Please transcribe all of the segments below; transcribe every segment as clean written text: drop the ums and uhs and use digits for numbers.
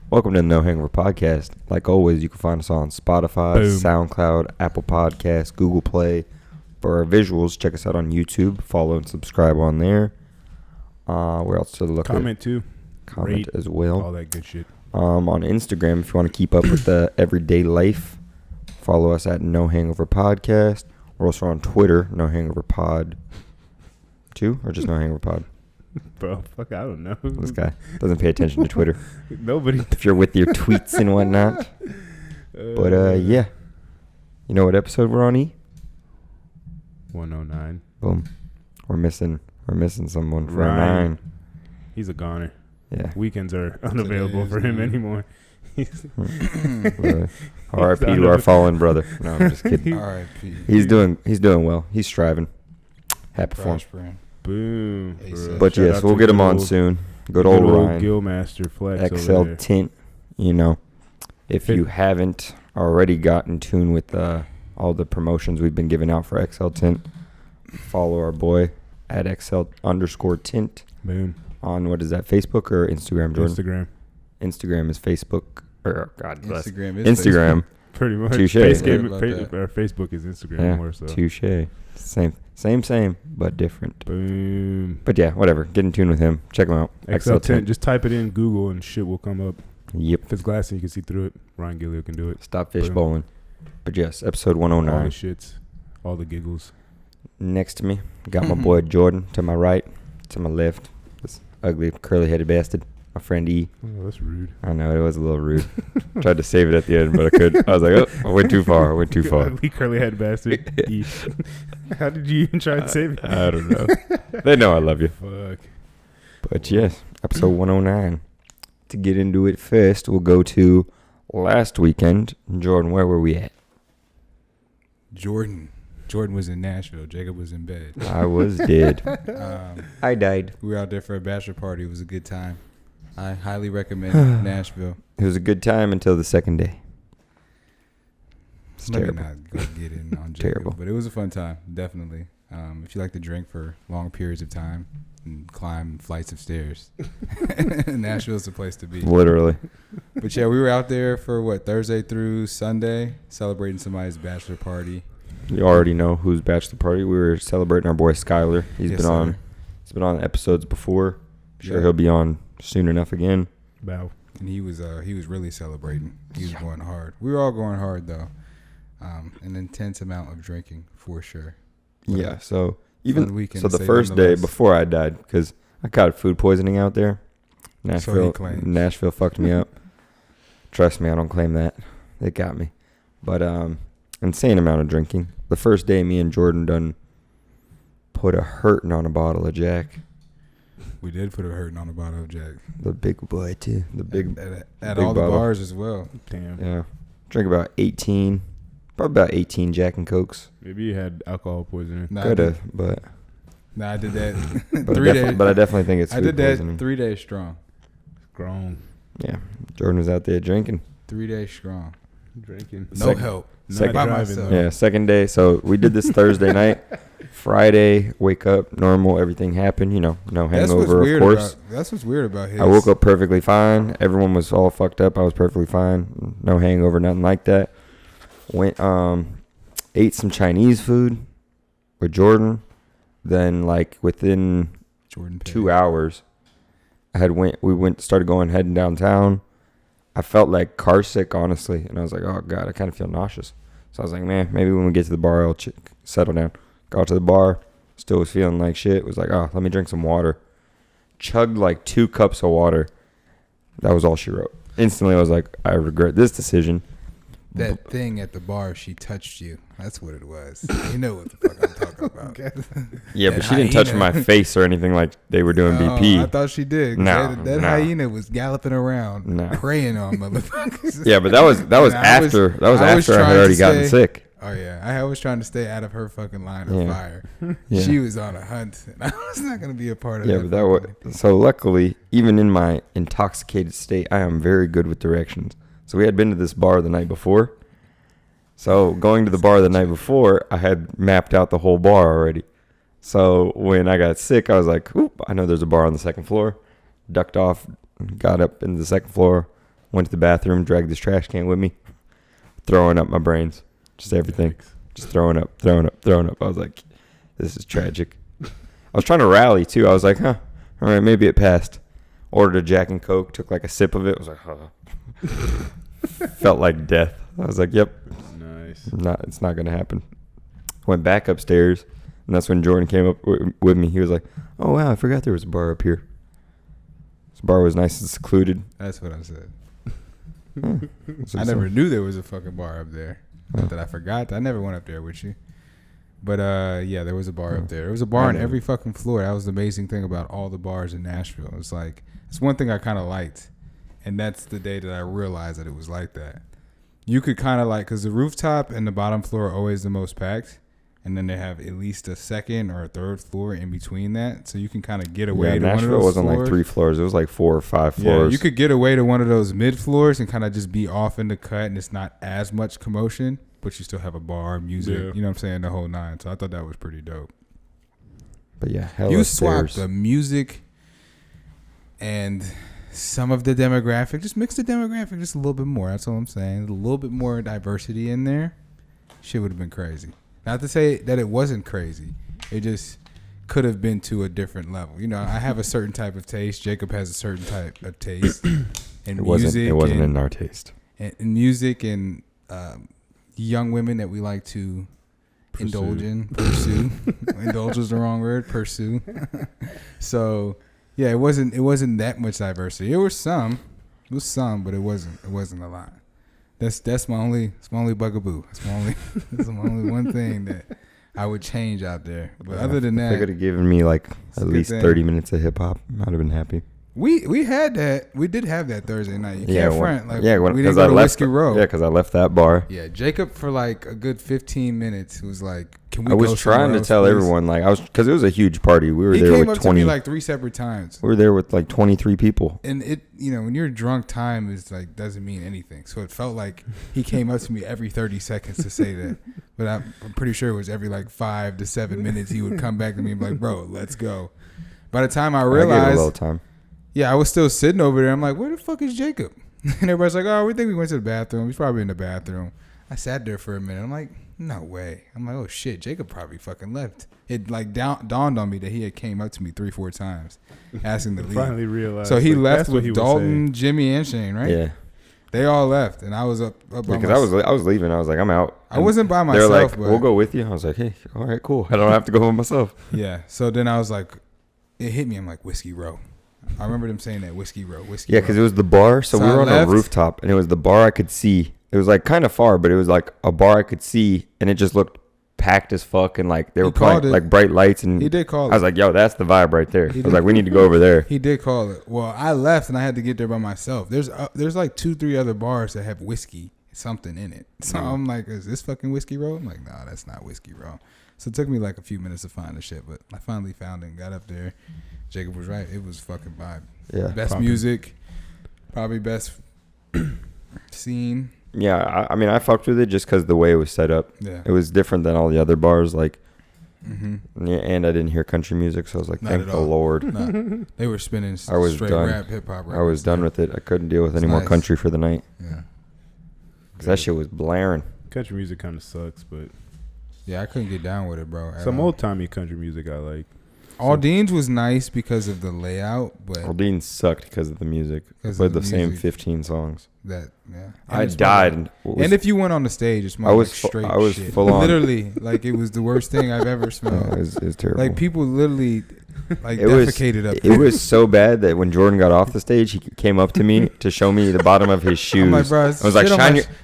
Welcome to the No Hangover Podcast. Like always, you can find us on Spotify, Boom. SoundCloud, Apple Podcasts, Google Play. For our visuals, check us out on YouTube. Follow and subscribe on there. Where else to look? Comment too. Comment Rate, as well. all that good shit. On Instagram, if you want to keep up with the everyday life, follow us at No Hangover Podcast. We're also on Twitter, No Hangover Pod 2, or just No Hangover Pod. Bro, fuck, I don't know. This guy doesn't pay attention to Twitter. Nobody. If you're with your tweets and whatnot. But yeah. You know what episode we're on, E? 109. Boom. We're missing someone for Ryan. 9. He's a goner. Yeah. Weekends are unavailable for him anymore. R.I.P. to our fallen brother. No, I'm just kidding. R.I.P. He's doing well. He's striving. Happy for him. Prospering. Boom. But Shout yes, out we'll to get him on old- soon. Good old Ryan. Gillmaster Flex XL over there. Tint. You know, if you haven't already got in tune with all the promotions we've been giving out for XL Tint, follow our boy at XL_Tint Boom. on, what is that, Facebook or Instagram, Jordan? Instagram. Instagram is Facebook. Or, God bless. Instagram is Instagram. Pretty much. Touche. Facebook is Instagram Yeah, more so. touche. Same, but different. Boom. But yeah, whatever. Get in tune with him. Check him out. XL Tint. Just type it in Google and shit will come up. Yep. If it's glass and you can see through it, Ryan Gillio can do it. Stop fish Boom. bowling. But yes, episode All the 109. shits. All the giggles. Next to me, got my boy Jordan. To my right, to my left, this ugly curly-headed bastard, my friend E. Oh, that's rude. I know, it was a little rude. Tried to save it at the end, but I couldn't. I was like, oh, I went too far. Ugly curly head bastard. E. How did you even try to save it? I don't know. They know I love you. Fuck. But yes, episode 109. To get into it first, we'll go to last weekend. Jordan, where were we at? Jordan was in Nashville. Jacob was in bed. I was dead. I died. We were out there for a bachelor party. It was a good time. I highly recommend Nashville. It was a good time until the second day. It's Let me terrible. not go get in on Jacob, Terrible. but it was a fun time, definitely. If you like to drink for long periods of time and climb flights of stairs, Nashville's the place to be. Literally. But yeah, we were out there for Thursday through Sunday, celebrating somebody's bachelor party. You already know whose bachelor party. We were celebrating our boy Skyler. He's Yes, been on. sir. He's been on episodes before. Sure, Yeah. he'll be on soon enough again. Bow. And he was really celebrating. He was going hard. We were all going hard though. An intense amount of drinking for sure. But Yeah. So fun even weekend so, to the say first day nonetheless. before I died, because I caught food poisoning out there. So he claims. Nashville fucked me up. Trust me, I don't claim that. It got me. But insane amount of drinking. The first day, me and Jordan done put a hurting on a bottle of Jack. We did put a hurting on a bottle of Jack. The big boy too. The big. At big all the bottle. bars as well. Damn. Yeah. Drink about 18. Probably about 18 Jack and Cokes. Maybe you had alcohol poisoning. Nah, Could have, but I did that but, 3 days. but I definitely think it's I food did that poisoning. 3 days strong. Grown. Yeah. Jordan was out there drinking. 3 days strong. Drinking. No help. Not by driving, myself. though. Yeah, second day. So we did this Thursday night. Friday, wake up, normal, everything happened. You know, no hangover, of course. That's what's weird about his. I woke up perfectly fine. Everyone was all fucked up. I was perfectly fine. No hangover, nothing like that. Went, ate some Chinese food with Jordan. Then, like, within Jordan Petty. 2 hours, started heading downtown. I felt like car sick, honestly, and I was like, oh God, I kind of feel nauseous. So I was like, man, maybe when we get to the bar, I'll settle down. Got to the bar, still was feeling like shit. Was like, oh, let me drink some water. Chugged like 2 cups of water. That was all she wrote. Instantly, I was like, I regret this decision. That thing at the bar, she touched you. That's what it was. You know what the fuck I'm talking about. Yeah, That but she didn't touch hyena. my face or anything like they were doing No, BP. I thought she did. No, that no. hyena was galloping around, No. preying on motherfuckers. Yeah, but that was And I was- after I was I had trying already to gotten say- sick. Oh yeah, I was trying to stay out of her fucking line of Yeah. fire. Yeah. She was on a hunt, and I was not gonna be a part of Yeah, that. but that was so. Luckily, even in my intoxicated state, I am very good with directions. So we had been to this bar the night before. So going to the bar the night before, I had mapped out the whole bar already. So when I got sick, I was like, oop, I know there's a bar on the second floor. Ducked off, got up into the second floor, Went to the bathroom, dragged this trash can with me, throwing up my brains, just everything, just throwing up. I was like, this is tragic. I was trying to rally too. I was like, all right, maybe it passed. Ordered a Jack and Coke, took like a sip of it. I was like, felt like death. I was like, yep, Nice. it's not gonna happen. Went back upstairs, and that's when Jordan came up with me. He was like, oh wow, I forgot there was a bar up here. This bar was nice and secluded. That's what I said. So I never knew there was a fucking bar up there. Not that I forgot. I never went up there with you. But yeah, there was a bar up there. There was a bar on every fucking floor. That was the amazing thing about all the bars in Nashville. It's like, it's one thing I kind of liked. And that's the day that I realized that it was like that. You could kind of like, because the rooftop and the bottom floor are always the most packed. And then they have at least a second or a third floor in between that. So you can kind of get away to one of Nashville those wasn't floors. like 3 floors. It was like 4 or 5 floors. Yeah, you could get away to one of those mid floors and kind of just be off in the cut, and it's not as much commotion, but you still have a bar, music, Yeah. you know what I'm saying, the whole nine. So I thought that was pretty dope. But yeah, hella You stairs. swapped the music and some of the demographic, just mix the demographic just a little bit more. That's all I'm saying. A little bit more diversity in there. Shit would have been crazy. Not to say that it wasn't crazy. It just could have been to a different level. You know, I have a certain type of taste. Jacob has a certain type of taste. And It wasn't and, in our taste. And music and young women that we like to indulge in, pursue. Indulge is the wrong word. Pursue. So yeah, it wasn't that much diversity. It was some, but it wasn't a lot. That's my only bugaboo. That's my only one thing that I would change out there. But other than If they that, could have given me like a at good least thing. 30 minutes of hip hop, I'd have been happy. we had that. We did have that Thursday night. You can't front. Like, when, we didn't 'cause go to Whiskey Row. Yeah, because I left that bar. Yeah, Jacob for like a good 15 minutes was like, "Can we?" I was go trying somewhere to else, tell please? everyone, like, because it was a huge party. We were He there came with up to 20. me like 3 separate times. We were there with like 23 people. And it, you know, when you're drunk, time is like doesn't mean anything. So it felt like he came up to me every 30 seconds to say that. But I'm pretty sure it was every like 5 to 7 minutes he would come back to me and be like, "Bro, let's go." By the time I I gave it a realized, little time. yeah, I was still sitting over there. I'm like, "Where the fuck is Jacob?" And everybody's like, "Oh, we think we went to the bathroom. He's probably in the bathroom." I sat there for a minute. I'm like, "No way." I'm like, "Oh shit, Jacob probably fucking left." It like dawned on me that he had came up to me 3-4 times asking to leave. Finally realized. So he like, left that's what with he was Dalton, Jimmy, and Shane, right? Yeah. They all left, and I was up by Because myself. I was leaving. I was like, I'm out. I wasn't by They're myself, like, but we'll go with you. I was like, hey, all right, cool. I don't have to go by myself. yeah. So then I was like, it hit me. I'm like, Whiskey Row. I remember them saying that, Whiskey Row, Whiskey Yeah, Row. because it was the bar. So So we I were on left. a rooftop, and it was the bar I could see. It was like kind of far, but it was like a bar I could see, and it just looked packed as fuck. And like they were called playing it- like bright lights, and He did call I was it. like, yo, that's the vibe right there. I He was did. like, we need to go over there. He did call it. Well, I left, and I had to get there by myself. There's like 2-3 other bars that have whiskey, something in it. So I'm like, is this fucking Whiskey Row? I'm like, nah, that's not Whiskey Row. So it took me like a few minutes to find the shit, but I finally found it and got up there. Jacob was right. It was fucking vibe. Yeah. Best Poppin'. music, probably best scene. Yeah, I mean, I fucked with it just because the way it was set up. Yeah. It was different than all the other bars. Like, Mm-hmm. yeah, and I didn't hear country music, so I was like, Not thank at the all. Lord. Nah, they were spinning I was straight done. rap, hip hop. I was done with it. I couldn't deal with any more nice. country for the night. Yeah. Because that shit was blaring. Country music kind of sucks, but Yeah, I couldn't get down with it, bro. at some all. old timey country music I like. Aldean's was nice because of the layout, but Aldine sucked because of the music. Because Played of the the same music. 15 songs. that yeah. I it's died. fucking- And, And if you went on the stage, it smelled I was like fu- straight I was shit. full on. Literally, like it was the worst thing I've ever smelled. it was terrible. Like people literally like It was- defecated up It there. was so bad that when Jordan got off the stage, he came up to me to show me the bottom of his shoes. I'm like, bro, I was like,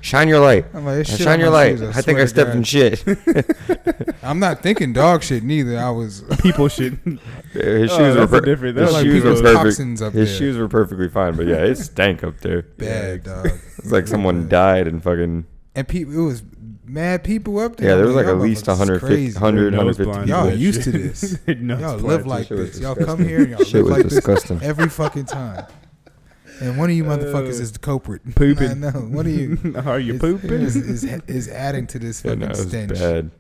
shine your light. I'm like, it's shit Shine on your my light. shoes, I think I swear to stepped God. in shit. I'm not thinking dog shit neither. I was People shit. His Oh, shoes were that's a different- his that's like shoes were people's perfect. toxins up His there. shoes were perfectly fine, but yeah, it stank up there. bad, dog. It's like someone died and fucking And people, it was mad people up there. yeah. There was like Y'all at least motherfuckers 150, crazy. 100, Nose 150 blind. people. Y'all That used shit. to this. Nose Y'all blind live to like shit was this. Y'all disgusting. come here and y'all Shit live was like this disgusting. every fucking time. And one of you motherfuckers is the culprit. Pooping. I know. One of you Are you pooping? is adding to this Yeah, fucking no, it was stench. bad.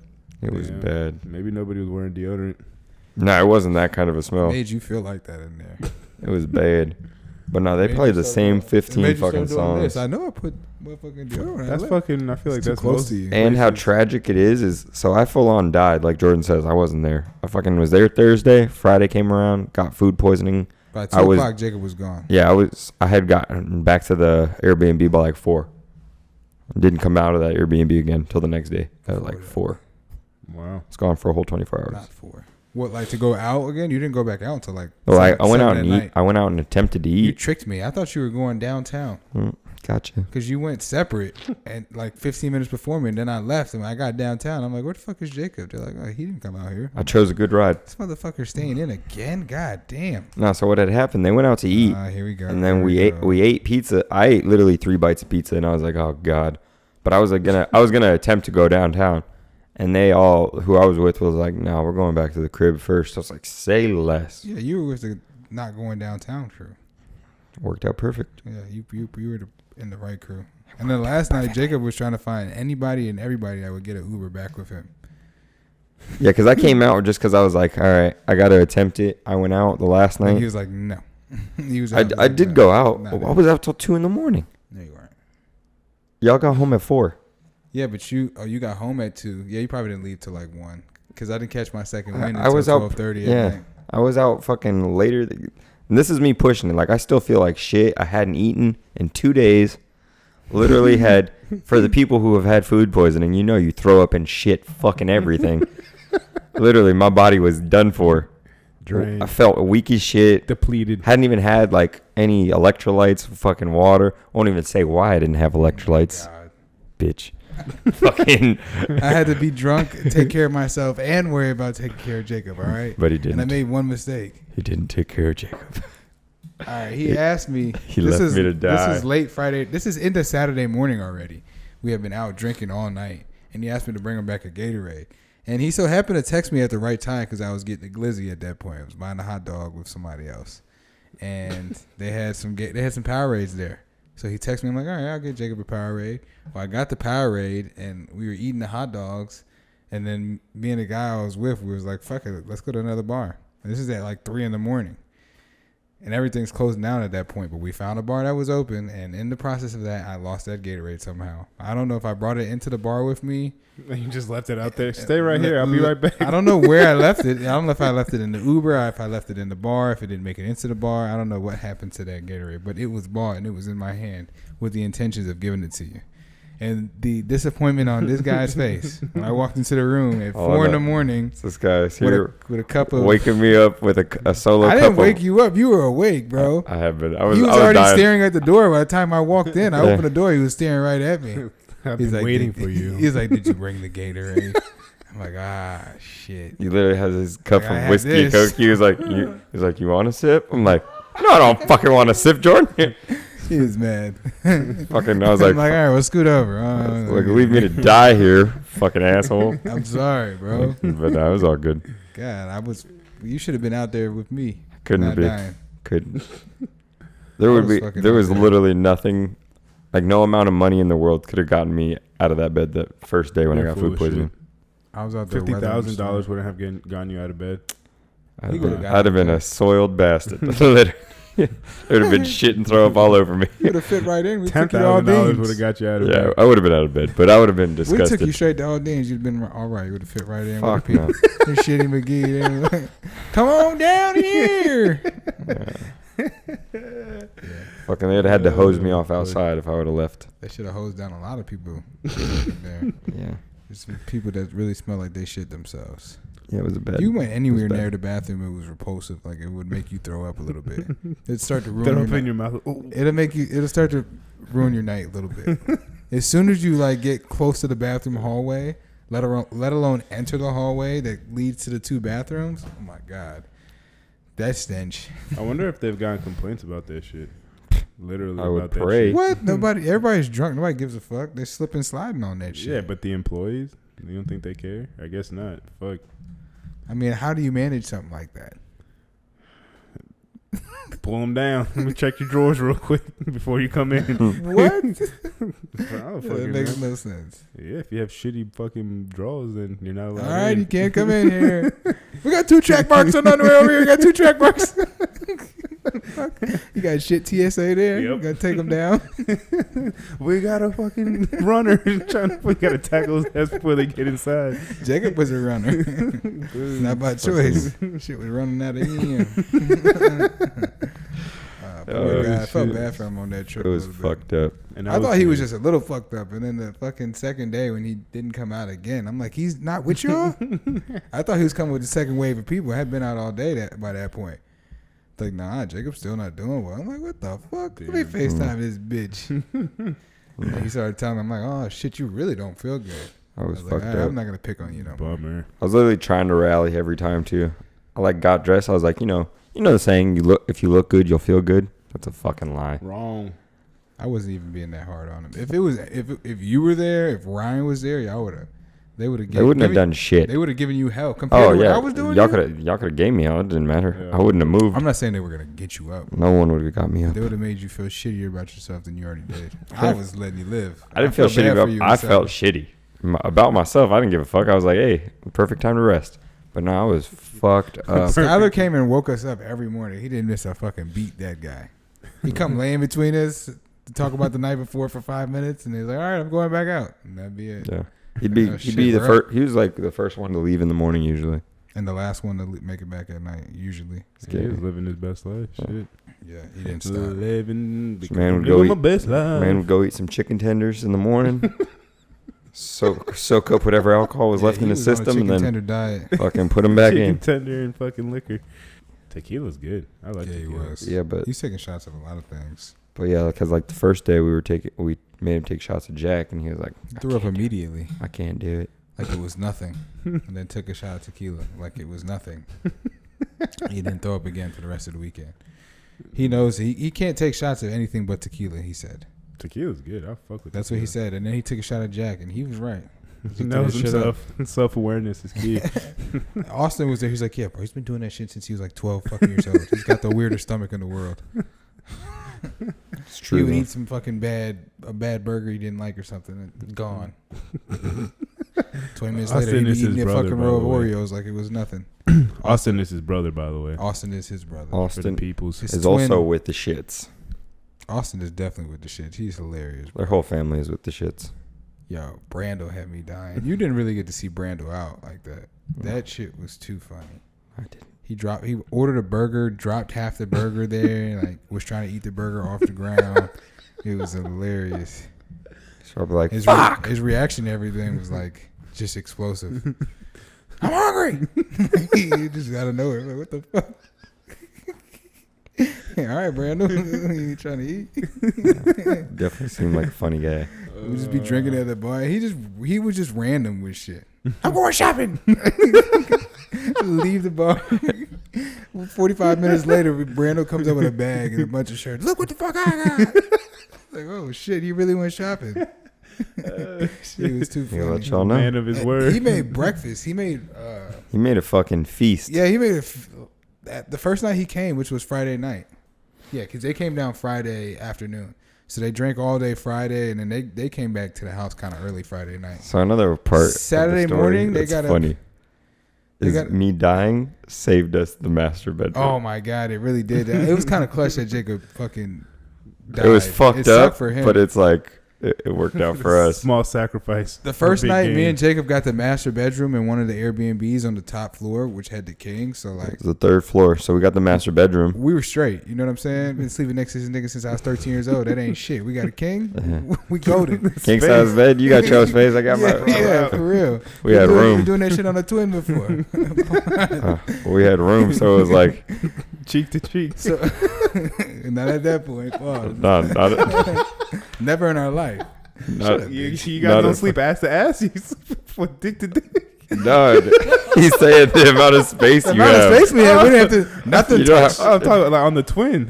It was Yeah. bad. Maybe nobody was wearing deodorant. No, it wasn't that kind of a smell. Made you feel like that in there. It was bad. But no, they Made played the yourself same do it. 15 Made yourself fucking doing this. songs. I know I put motherfucking deodorant. That's fucking. I feel like It's too that's close most. to you. And how places. tragic it is so I full on died. Like Jordan says, I wasn't there. I fucking was there Thursday. Friday came around, got food poisoning. By 2 I was- o'clock, Jacob was gone. Yeah, I had gotten back to the Airbnb by like 4. Didn't come out of that Airbnb again until the next day at like 4. Wow. It's gone for a whole 24 hours. Not 4. What, like to go out again? You didn't go back out until like. Well, I went 7 out at and night. eat. I went out and attempted to You eat. tricked me. I thought you were going downtown Gotcha. because you went separate and like 15 minutes before me, and then I left and I got downtown. I'm like, where the fuck is Jacob? They're like, oh, he didn't come out here. I chose a good ride. This motherfucker's staying in again. God damn. No, so what had happened? They went out to eat, Here we go. and then Here we ate pizza. I ate literally 3 bites of pizza, and I was like, oh god. But I was gonna attempt to go downtown, and they all who I was with was like, no, we're going back to the crib first. I was like, say less. Yeah, you were with the not going downtown crew. Worked out perfect. Yeah, you were in the right crew. And then last night, Jacob was trying to find anybody and everybody that would get an Uber back with him. Yeah, because I came out just because I was like, all right, I got to attempt it. I went out the last And he night. was like, no. He was. I like, did no, go out. not I that. was out till 2 in the morning. No, you weren't. Y'all got home at 4. Yeah, but you got home at 2. Yeah, you probably didn't leave till like 1 because I didn't catch my second win I until was out. 12:30 Yeah, at night. I was out fucking later. And this is me pushing it. Like, I still feel like shit. I hadn't eaten in 2 days. Literally had, for the people who have had food poisoning, you throw up and shit fucking everything. Literally, my body was done for. Drained. I felt weak as shit. Depleted. Hadn't even had like any electrolytes, fucking water. Won't even say why I didn't have electrolytes, God. bitch. Fucking. I had to be drunk, take care of myself, and worry about taking care of Jacob. All right. But he And I didn't. made one mistake. He didn't take care of Jacob. All right. He asked me. He left me to die. This is late Friday. This is into Saturday morning already. We have been out drinking all night, and he asked me to bring him back a Gatorade. And he so happened to text me at the right time because I was getting a glizzy at that point. I was buying a hot dog with somebody else, and they had some Powerades there. So he texted me. I'm like, all right, I'll get Jacob a Powerade. Well, I got the Powerade, and we were eating the hot dogs. And then me and the guy I was with, we was like, fuck it, let's go to another bar. And this is at like 3 a.m. And everything's closing down at that point. But we found a bar that was open. And in the process of that, I lost that Gatorade somehow. I don't know if I brought it into the bar with me. You just left it out there. Stay right here. I'll be right back. I don't know where I left it. I don't know if I left it in the Uber, or if I left it in the bar, if it didn't make it into the bar. I don't know what happened to that Gatorade. But it was bought and it was in my hand with the intentions of giving it to you. And the disappointment on this guy's face when I walked into the room at 4 a.m. This guy's here with a cup of. waking me up with a solo cup. I didn't wake you up. You were awake, bro. I have been. He was already staring at the door by the time I walked in. I Yeah. opened the door. He was staring right at me. I've He's been like, waiting for you. He's like, did you bring the Gatorade? I'm like, shit. He literally has his cup Like, I of had whiskey this. Coke. He was like, you want a sip? I'm like, no, I don't fucking want a sip, Jordan. He was mad. Fucking, I was I'm like, like, all right, well, scoot over. like, leave me to die here, fucking asshole. I'm sorry, bro. But that was all good. God, you should have been out there with me. Couldn't not be. dying. Couldn't. There was literally nothing, like no amount of money in the world could have gotten me out of that bed that first day when I You're got full food of poisoning. I was out there. $50,000 wouldn't have gotten you out of bed. He could've got I'd have been a soiled bastard. Literally. There would have been shit and throw up all over me. You would have fit right in. We took you to all $10,000 would have Deans. got you out of Yeah, bed. I would have been out of bed, but I would have been We disgusted. took you straight to all Deans. You'd been all right. You would have fit right in. Fuck with no. the people. And Shitty McGee. They were like, come on down here. Fucking, they'd have had to hose me off outside if I would have left. They should have hosed down a lot of people. There. Yeah. There's some people that really smell like they shit themselves. Yeah, it was a bad. You went anywhere bad. near the bathroom, it was repulsive. Like it would make you throw up a little bit. It'd start to ruin Throw your up night. in your mouth. Ooh. It'll start to ruin your night a little bit. As soon as you like get close to the bathroom hallway, let alone enter the hallway that leads to the 2 bathrooms. Oh my god, that stench. I wonder if they've gotten complaints about that shit. Literally, I would about pray. that shit. What? Everybody's drunk. Nobody gives a fuck. They're slipping, sliding on that shit. Yeah, but the employees, you don't think they care? I guess not. Fuck. I mean, how do you manage something like that? Pull them down. Let me check your drawers real quick before you come in. What? I don't That fucking makes know. no sense. Yeah, if you have shitty fucking drawers, then you're not allowed. All right, in. you can't come in here. We got 2 track marks on underwear over here. We got 2 track marks. You got shit TSA there. Yep. You gotta take them down. We got a fucking runner we gotta tackle his ass before they get inside. Jacob was a runner. Not by choice. Shit was running out of him. I felt bad for him on that trip. It was fucked up. And I thought he was just a little fucked up, and then the fucking second day when he didn't come out again, I'm like, he's not with y'all. I thought he was coming with the second wave of people. I had been out all day by that point. Like, nah, Jacob's still not doing well. I'm like, what the fuck? Let me FaceTime this bitch. And he started telling me, I'm like, oh shit, you really don't feel good. I was like, fucked up. I'm not gonna pick on you no more. Bummer. I was literally trying to rally every time too. I like got dressed. I was like, you know the saying, if you look good, you'll feel good. That's a fucking lie. Wrong. I wasn't even being that hard on him. If you were there, if Ryan was there, y'all would have. They wouldn't have done shit. They would have given you hell compared to what I was doing. Y'all could have gave me hell. It didn't matter. Yeah. I wouldn't have moved. I'm not saying they were gonna get you up. No one would have got me up. They would have made you feel shittier about yourself than you already did. I was letting you live. I didn't feel felt bad shitty for about. you I inside. felt shitty about myself. I didn't give a fuck. I was like, hey, perfect time to rest. But no, I was fucked up. Skyler came and woke us up every morning. He didn't miss a fucking beat. That guy. He come lay in between us to talk about the night before for 5 minutes, and he's like, "All right, I'm going back out," and that'd be it. Yeah, he'd be the first. He was like the first one to leave in the morning usually. And the last one to make it back at night usually. He was living his best life. Shit. Yeah, he didn't stop. Living. This man would go my best life. Man would go eat some chicken tenders in the morning. soak up whatever alcohol was left in his system, and then tender diet. fucking put him back chicken in. tender and fucking liquor. Tequila's good. I like Yeah, he tequila. was. Yeah, but He's taking shots of a lot of things. because like the first day we made him take shots of Jack, and he was like, Threw up immediately, I can't do it. like it was nothing, and then took a shot of tequila, like it was nothing. He didn't throw up again for the rest of the weekend. He knows he can't take shots of anything but tequila. He said Tequila's good. I fuck with. that's what he said, and then he took a shot of Jack, and he was right. He knows himself. Self-awareness is key. Austin was there. He's like, yeah, bro, he's been doing that shit since he was like 12 fucking years old. He's got the weirdest stomach in the world. It's true. He would though. eat some fucking a bad burger he didn't like or something, and gone. 20 minutes later, he'd be eating a fucking row of Oreos like it was nothing. Austin is his brother, by the way. Austin is his brother. For the Austin peoples. His is twin. also with the shits. Austin is definitely with the shit. He's hilarious, bro. Their whole family is with the shits. Yo, Brando had me dying. You didn't really get to see Brando out like that. That shit was too funny. I didn't. He ordered a burger, dropped half the burger there, and like was trying to eat the burger off the ground. It was hilarious. So I'll be like, His fuck. his reaction to everything was like just explosive. I'm hungry. He just out of nowhere. Like, what the fuck? All right, Brando. You trying to eat? Definitely seemed like a funny guy. We just be drinking at the bar. He was just random with shit. I'm going shopping. Leave the bar. 45 minutes later, Brando comes up with a bag and a bunch of shirts. Look what the fuck I got. Like, oh shit, he really went shopping. He was too funny. He'll let y'all know. Man of his word. He made breakfast. He made He made a fucking feast. yeah, he made the first night he came, which was Friday night. Yeah, because they came down Friday afternoon. So they drank all day Friday, and then they came back to the house kind of early Friday night. So another part Saturday of the story morning, they that's got funny. Me dying saved us the master bedroom. Oh my god, it really did. It was kind of clutch that Jacob fucking died. It was fucked It up sucked for him. but it's like it worked out for us. Small sacrifice. The first Big night, game. me and Jacob got the master bedroom in one of the Airbnbs on the top floor, which had the king. So like, It was the third floor, so we got the master bedroom. we were straight. You know what I'm saying? Been sleeping next to this nigga since I was 13 years old. That ain't shit. We got a king. We golden. King size bed. You got your space. I got my. Yeah, for real. We had We room. doing that shit on a twin before. We had room, so it was like Cheek to cheek. So, not at that point. Pause. not Never in our life. You got no sleep ass to ass. You sleep from dick to dick. No, he's saying the amount of space The you amount of have. space we had, we didn't have to nothing You don't touch. have- Oh, I'm talking like on the twin.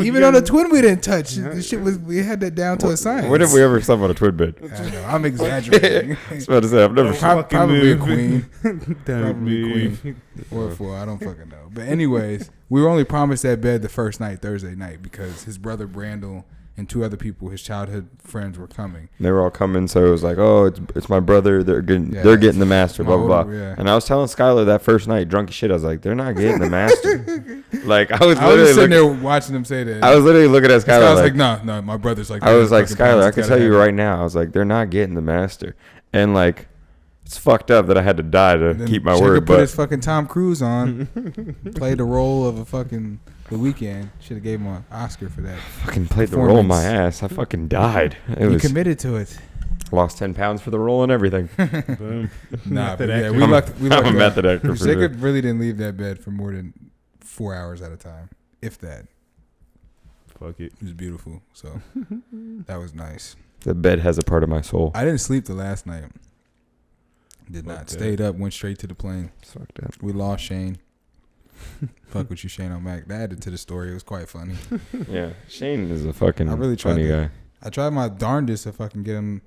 Even on the twin, we didn't touch. The shit was we had that down to a science. When have we ever slept on a twin bed? I know, I'm exaggerating. I was about to say I've never. Probably a move. queen. Don't Probably move. queen. Or a fool. I don't fucking know. But anyways, we were only promised that bed the first night, Thursday night, because his brother Brandel and 2 other people, his childhood friends, were coming. They were all coming, so it was like, oh, it's my brother. They're getting the master, blah blah blah. Yeah. And I was telling Skylar that first night, drunk as shit. I was like, they're not getting the master. Like I was just literally sitting there watching them say that. I was literally looking at Skylar. I was like, no, my brother's like. I was like, Skylar, I can tell you right now. I was like, they're not getting the master, and like. It's fucked up that I had to die to keep my word. Put his fucking Tom Cruise on, played the role of a fucking The Weeknd. Should have gave him an Oscar for that. Fucking played the role in my ass. I fucking died. He committed to it. Lost 10 pounds for the role and everything. Nah, but yeah, we lucked. I'm a method actor. Jacob really didn't leave that bed for more than 4 hours at a time, if that. Fuck it. It was beautiful. So that was nice. The bed has a part of my soul. I didn't sleep the last night. Did not. That. Stayed up, went straight to the plane. Fuck that. We lost Shane. Fuck with you, Shane on Mac. That added to the story. It was quite funny. Yeah. Shane is a fucking I really funny guy. I tried my darndest to fucking get him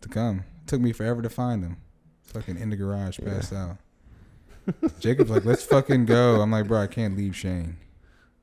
to come. It took me forever to find him. Fucking in the garage, passed out. Jacob's like, let's fucking go. I'm like, bro, I can't leave Shane.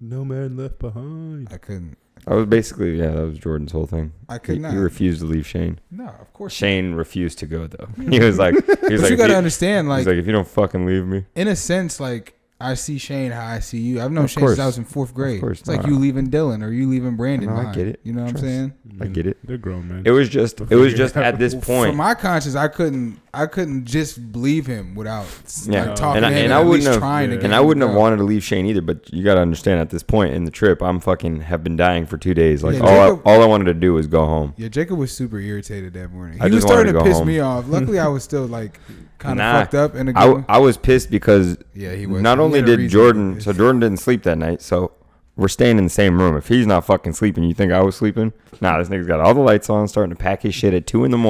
No man left behind. I couldn't. I was basically, that was Jordan's whole thing. I could not. He refused to leave Shane. No, of course. Shane refused to go, though. He was like, But you gotta understand, like, he's like, if you don't fucking leave me. in a sense, like, I see Shane how I see you. I've known Of Shane since course. I was in 4th grade. Of course. It's like you leaving Dylan or you leaving Brandon No, I behind. get it. You know what I'm Trust. saying? I get it. They're grown, man. It was just at this For point. my conscience, I couldn't just leave him without Yeah, talking to him and and I at wouldn't least have, trying to get and him I wouldn't to have go. wanted to leave Shane either. But you gotta understand, at this point in the trip, I'm fucking have been dying for 2 days. Like Yeah, all I wanted to do was go home. Yeah, Jacob was super irritated that morning. I He was just wanted starting to to go piss home. me off. Luckily, I was still like kind of Nah, fucked up in a good I was pissed because Yeah, he was. not He only had a did reason Jordan, for so this. Jordan didn't sleep that night. So we're staying in the same room. If he's not fucking sleeping, you think I was sleeping? Nah, this nigga's got all the lights on, starting to pack his shit at 2 a.m.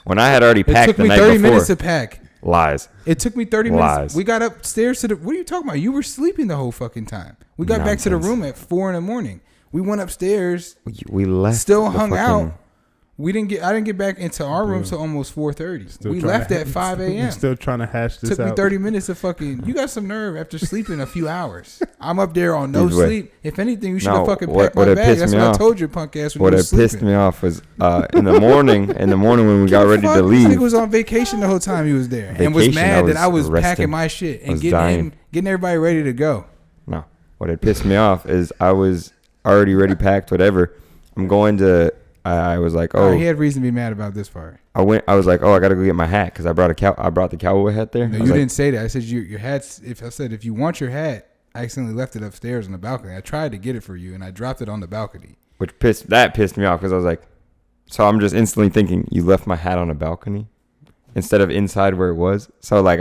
when I had already It packed took the me night 30 before. minutes to pack. Lies. It took me 30 Lies. minutes. We got upstairs to the. What are you talking about? You were sleeping the whole fucking time. We got back to the Nonsense. room at 4 a.m. We went upstairs. We left. Still the hung fucking- out. I didn't get back into our room till almost 4:30. Still We trying left to- at 5 a.m. Still trying to hash this Took out. me 30 minutes to fucking. You got some nerve after sleeping a few hours. I'm up there on no Either way. sleep. If anything, you should No, have fucking what- packed my what had bag. pissed That's me what I off- told your punk ass when What you were had sleeping. pissed me off was in the morning when we got ready to This leave. nigga was on vacation the whole time he was there, and was Vacation, mad I that I was was resting. packing my shit I and was getting dying. everybody ready to go. No, what had pissed me off is I was already ready packed. Whatever. I'm going to. I was like, Oh, oh, he had reason to be mad about this part. I was like, oh, I gotta go get my hat because I brought the cowboy hat there. No, I you was like, didn't say that. I said your hat's. If you want your hat, I accidentally left it upstairs on the balcony. I tried to get it for you, and I dropped it on the balcony. which pissed me off because I was like, so I'm just instantly thinking you left my hat on a balcony instead of inside where it was. So like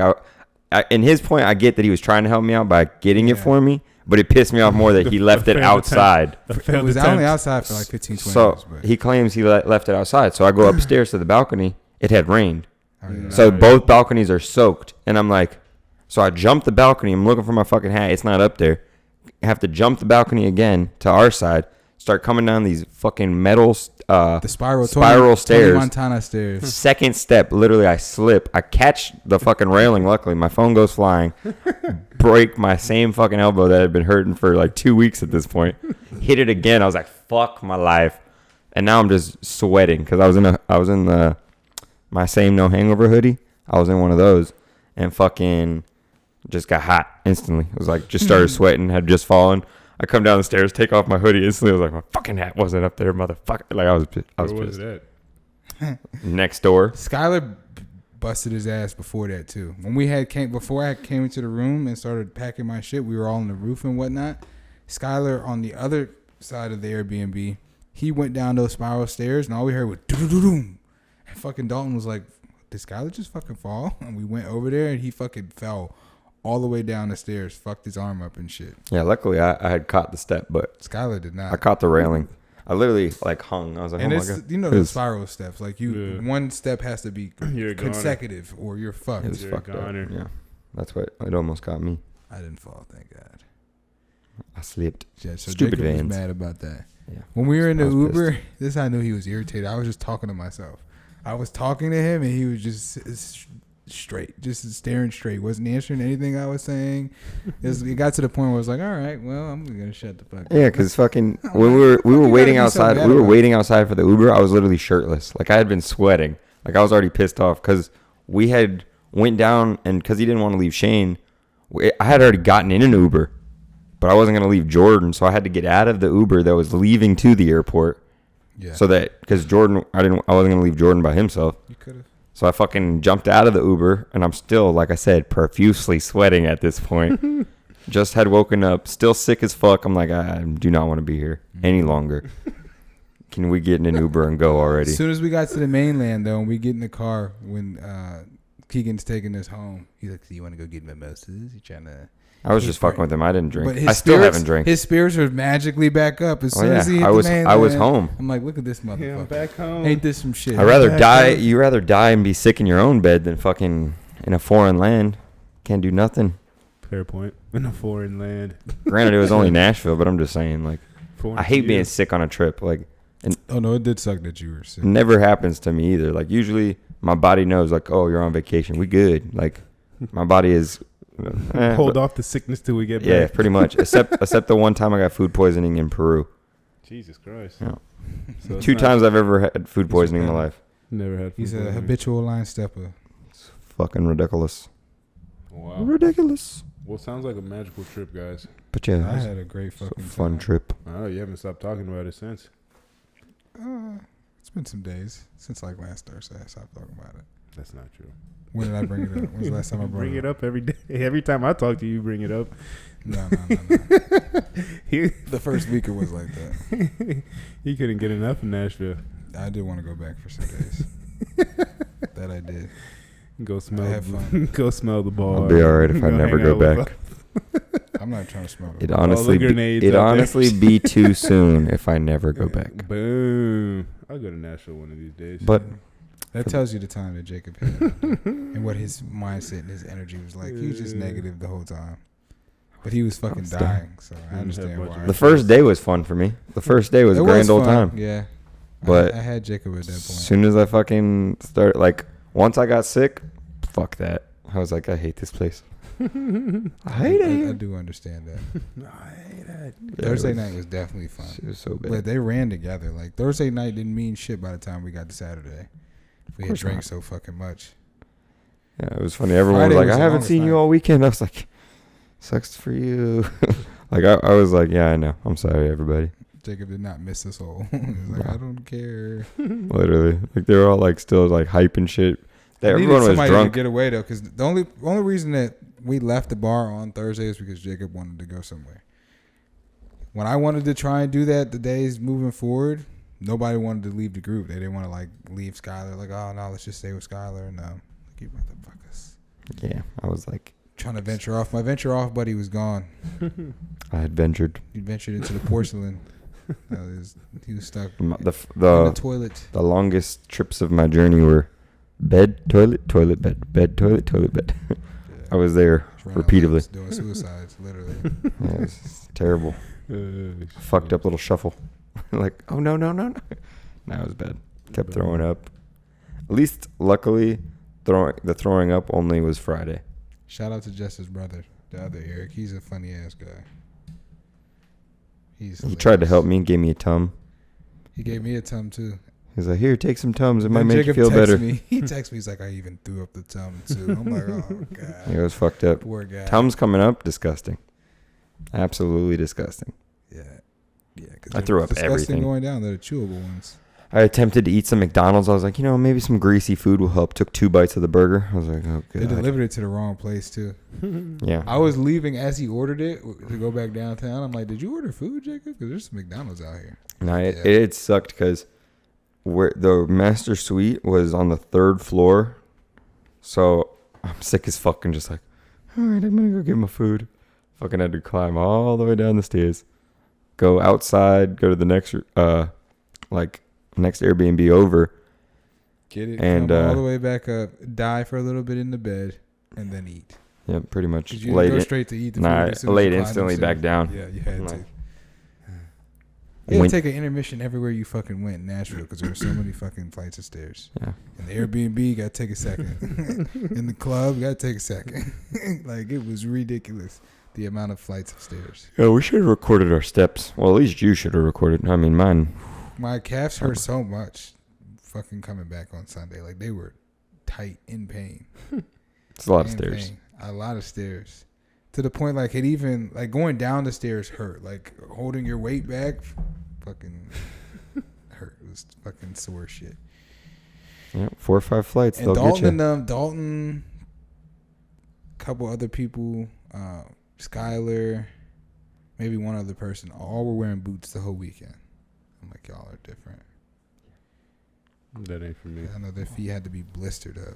in his point, I get that he was trying to help me out by getting it Yeah. for me, but it pissed me off more that he left it failed outside. It was only outside for like 15, 20 So minutes. But he claims he left it outside. So I go upstairs to the balcony. It had rained. Oh, yeah. So both balconies are soaked. And I'm like, so I jump the balcony. I'm looking for my fucking hat. It's not up there. I have to jump the balcony again to our side. Start coming down these fucking metal the spiral stairs. Tony Montana stairs. Second step, literally I slip. I catch the fucking railing. Luckily, my phone goes flying. Break my same fucking elbow that had been hurting for like 2 weeks at this point. Hit it again. I was like, fuck my life. And now I'm just sweating because I was in my same No Hangover hoodie. I was in one of those and fucking just got hot instantly. It was like just started sweating, had just fallen. I come down the stairs, take off my hoodie instantly. I was like, my fucking hat wasn't up there, motherfucker. Like I was Where was pissed. it at? Next door. Skylar busted his ass before that too. When before I came into the room and started packing my shit, we were all on the roof and whatnot. Skylar on the other side of the Airbnb, he went down those spiral stairs and all we heard was doo-doo-doo-doom. And fucking Dalton was like, did Skylar just fucking fall? And we went over there and he fucking fell all the way down the stairs, fucked his arm up and shit. Yeah, luckily I had caught the step, but Skylar did not. I caught the railing. I literally like hung. I was like, And oh my it's, god. you know, the spiral steps. Like one step has to be You're a goner. consecutive or you're fucked. It was You're a fucked up. goner. Yeah, that's what it almost got me. I didn't fall, thank God. I slipped. Yeah, so Stupid Jacob vans. was mad about that. Yeah. When we were in the I was Uber, this I knew he was irritated. I was just talking to myself. I was talking to him and he was just straight, just staring straight. Wasn't answering anything I was saying. It got to the point where I was like, all right, well, I'm gonna shut the fuck up. Yeah, because fucking when we were waiting outside, waiting outside for the Uber. I was literally shirtless. Like I had been sweating. Like I was already pissed off because we had went down and because he didn't want to leave Shane, I had already gotten in an Uber, but I wasn't gonna leave Jordan, so I had to get out of the Uber that was leaving to the airport. Yeah. So that because Jordan, I wasn't gonna leave Jordan by himself. You could have. So I fucking jumped out of the Uber, and I'm still, like I said, profusely sweating at this point. Just had woken up, still sick as fuck. I'm like, I do not want to be here any longer. Can we get in an Uber and go already? As soon as we got to the mainland, though, and we get in the car, when Keegan's taking us home, he's like, "Do you want to go get mimosas? You trying to?" I was just fucking with him. I didn't drink. But I still haven't drank. His spirits were magically back up as soon as he hit the mainland. I was home. I'm like, look at this motherfucker. Yeah, I'm back home. Ain't this some shit? I'd rather die. You rather die and be sick in your own bed than fucking in a foreign land. Can't do nothing. Fair point. In a foreign land. Granted, it was only Nashville, but I'm just saying, like, Foreign I hate to being you. sick on a trip. Like, Oh no, it did suck that you were sick. never happens to me either. Like, usually my body knows, like, oh, you're on vacation. We good. Like, my body is. Hold off the sickness till we get back. Yeah, pretty much. Except the one time I got food poisoning in Peru. Jesus Christ. Yeah. So it's 2 not- times I've ever had food poisoning in my life. Never had. He's food a poisoning. habitual line stepper. It's fucking ridiculous. Wow. Ridiculous. Well, it sounds like a magical trip, guys. But yeah, I it's had a great a fucking fun time. trip. Oh, you haven't stopped talking about it since. It's been some days since like last Thursday. I stopped talking about it. That's not true. When did I bring it up? When's the last time I Bring it up? up every day. Every time I talk to you, you bring it up. No. he, The first week it was like that. he couldn't get enough in Nashville. I did want to go back for some days. That I did. Go smell. have fun. Go smell the bar. I'll be all right if I never hang go out with back. I'm not trying to smell it. It honestly, grenades it'd out there. honestly be too soon if I never go back. Boom. I'll go to Nashville one of these days. But That tells you the time that Jacob had and what his mindset and his energy was like. He was just negative the whole time. But he was fucking Understand. dying, so I Mm, understand have why. budget. the first day was fun for me. The first day was a grand old fun, time. Yeah. But I had Jacob at that As point. soon as I fucking started, like, once I got sick, fuck that. I was like, I hate this place. I hate it. I do understand that. I hate that. Yeah, Thursday it was- night was definitely fun. It was so bad. But they ran together. Like Thursday night didn't mean shit by the time we got to Saturday. We had course drank not. so fucking much. Yeah, it was funny. Everyone Friday was like, was I the haven't longest seen you night. all weekend. I was like, sucks for you. Like, I was like, yeah, I know. I'm sorry, everybody. Jacob did not miss us all. He was like, I don't care. Literally. Like, they were all, like, still, like, hyping shit. That I needed everyone was somebody drunk. to get away though, because the only reason that we left the bar on Thursday is because Jacob wanted to go somewhere. When I wanted to try and do that the days moving forward, nobody wanted to leave the group. They didn't want to like leave Skylar. Like, oh no, let's just stay with Skylar. No, like, you motherfuckers. Yeah, I was like, Trying to venture off. My venture off buddy was gone. I had ventured. He ventured into the porcelain. He was stuck The in the toilet. the longest trips of my journey were bed, toilet, toilet, bed, toilet, toilet, bed. I was there repeatedly. Doing suicides, literally. Yeah, it was terrible. Fucked up little shuffle. Like, oh no. No, it was bad. Kept throwing up. At least, luckily, throwing up only was Friday. Shout out to Jess's brother, the other Eric. He's a funny ass guy. He tried to help me, gave me a Tum. He gave me a Tum too. He's like, here, take some Tums. It might Then make you Jacob feel texts better. Me. He texts me. He's like, I even threw up the Tum too. I'm like, oh god. It was fucked up. Poor guy. Tums coming up, disgusting. Absolutely disgusting. Yeah. Cause I threw up disgusting everything. going down. They're the chewable ones. I attempted to eat some McDonald's. I was like, maybe some greasy food will help. Took 2 bites of the burger. I was like, oh, They God. delivered it to the wrong place too. Yeah. I was leaving as he ordered it to go back downtown. I'm like, did you order food, Jacob? Because there's some McDonald's out here. No, it sucked because where the master suite was on the 3rd floor. So I'm sick as fuck and just like, all right, I'm going to go get my food. Fucking had to climb all the way down the stairs. Go outside, go to the next, next Airbnb over. Get it, and come all the way back up, die for a little bit in the bed, and then eat. Yeah, pretty much. Did you go straight to eat the food? Nah, as soon I as laid you climbed instantly upstairs? back down. Yeah, you had Like, to. You Went- gotta take an intermission everywhere you fucking went in Nashville because there were so many fucking flights of stairs. Yeah. In the Airbnb, you gotta take a second. In the club, you gotta take a second. Like, it was ridiculous, the amount of flights of stairs. Yeah, we should have recorded our steps. Well, at least you should have recorded. I mean, mine. My calves hurt so much fucking coming back on Sunday. Like, they were tight, in pain. It's a lot of In stairs. pain. A lot of stairs. To the point, like, it even, like, going down the stairs hurt. Like, holding your weight back, fucking hurt. It was fucking sore shit. Yeah, 4 or 5 flights. And They'll Dalton get you. and Dalton, couple other people, Skylar, maybe one other person, all were wearing boots the whole weekend. I'm like, y'all are different. That ain't for me. I know their feet had to be blistered up.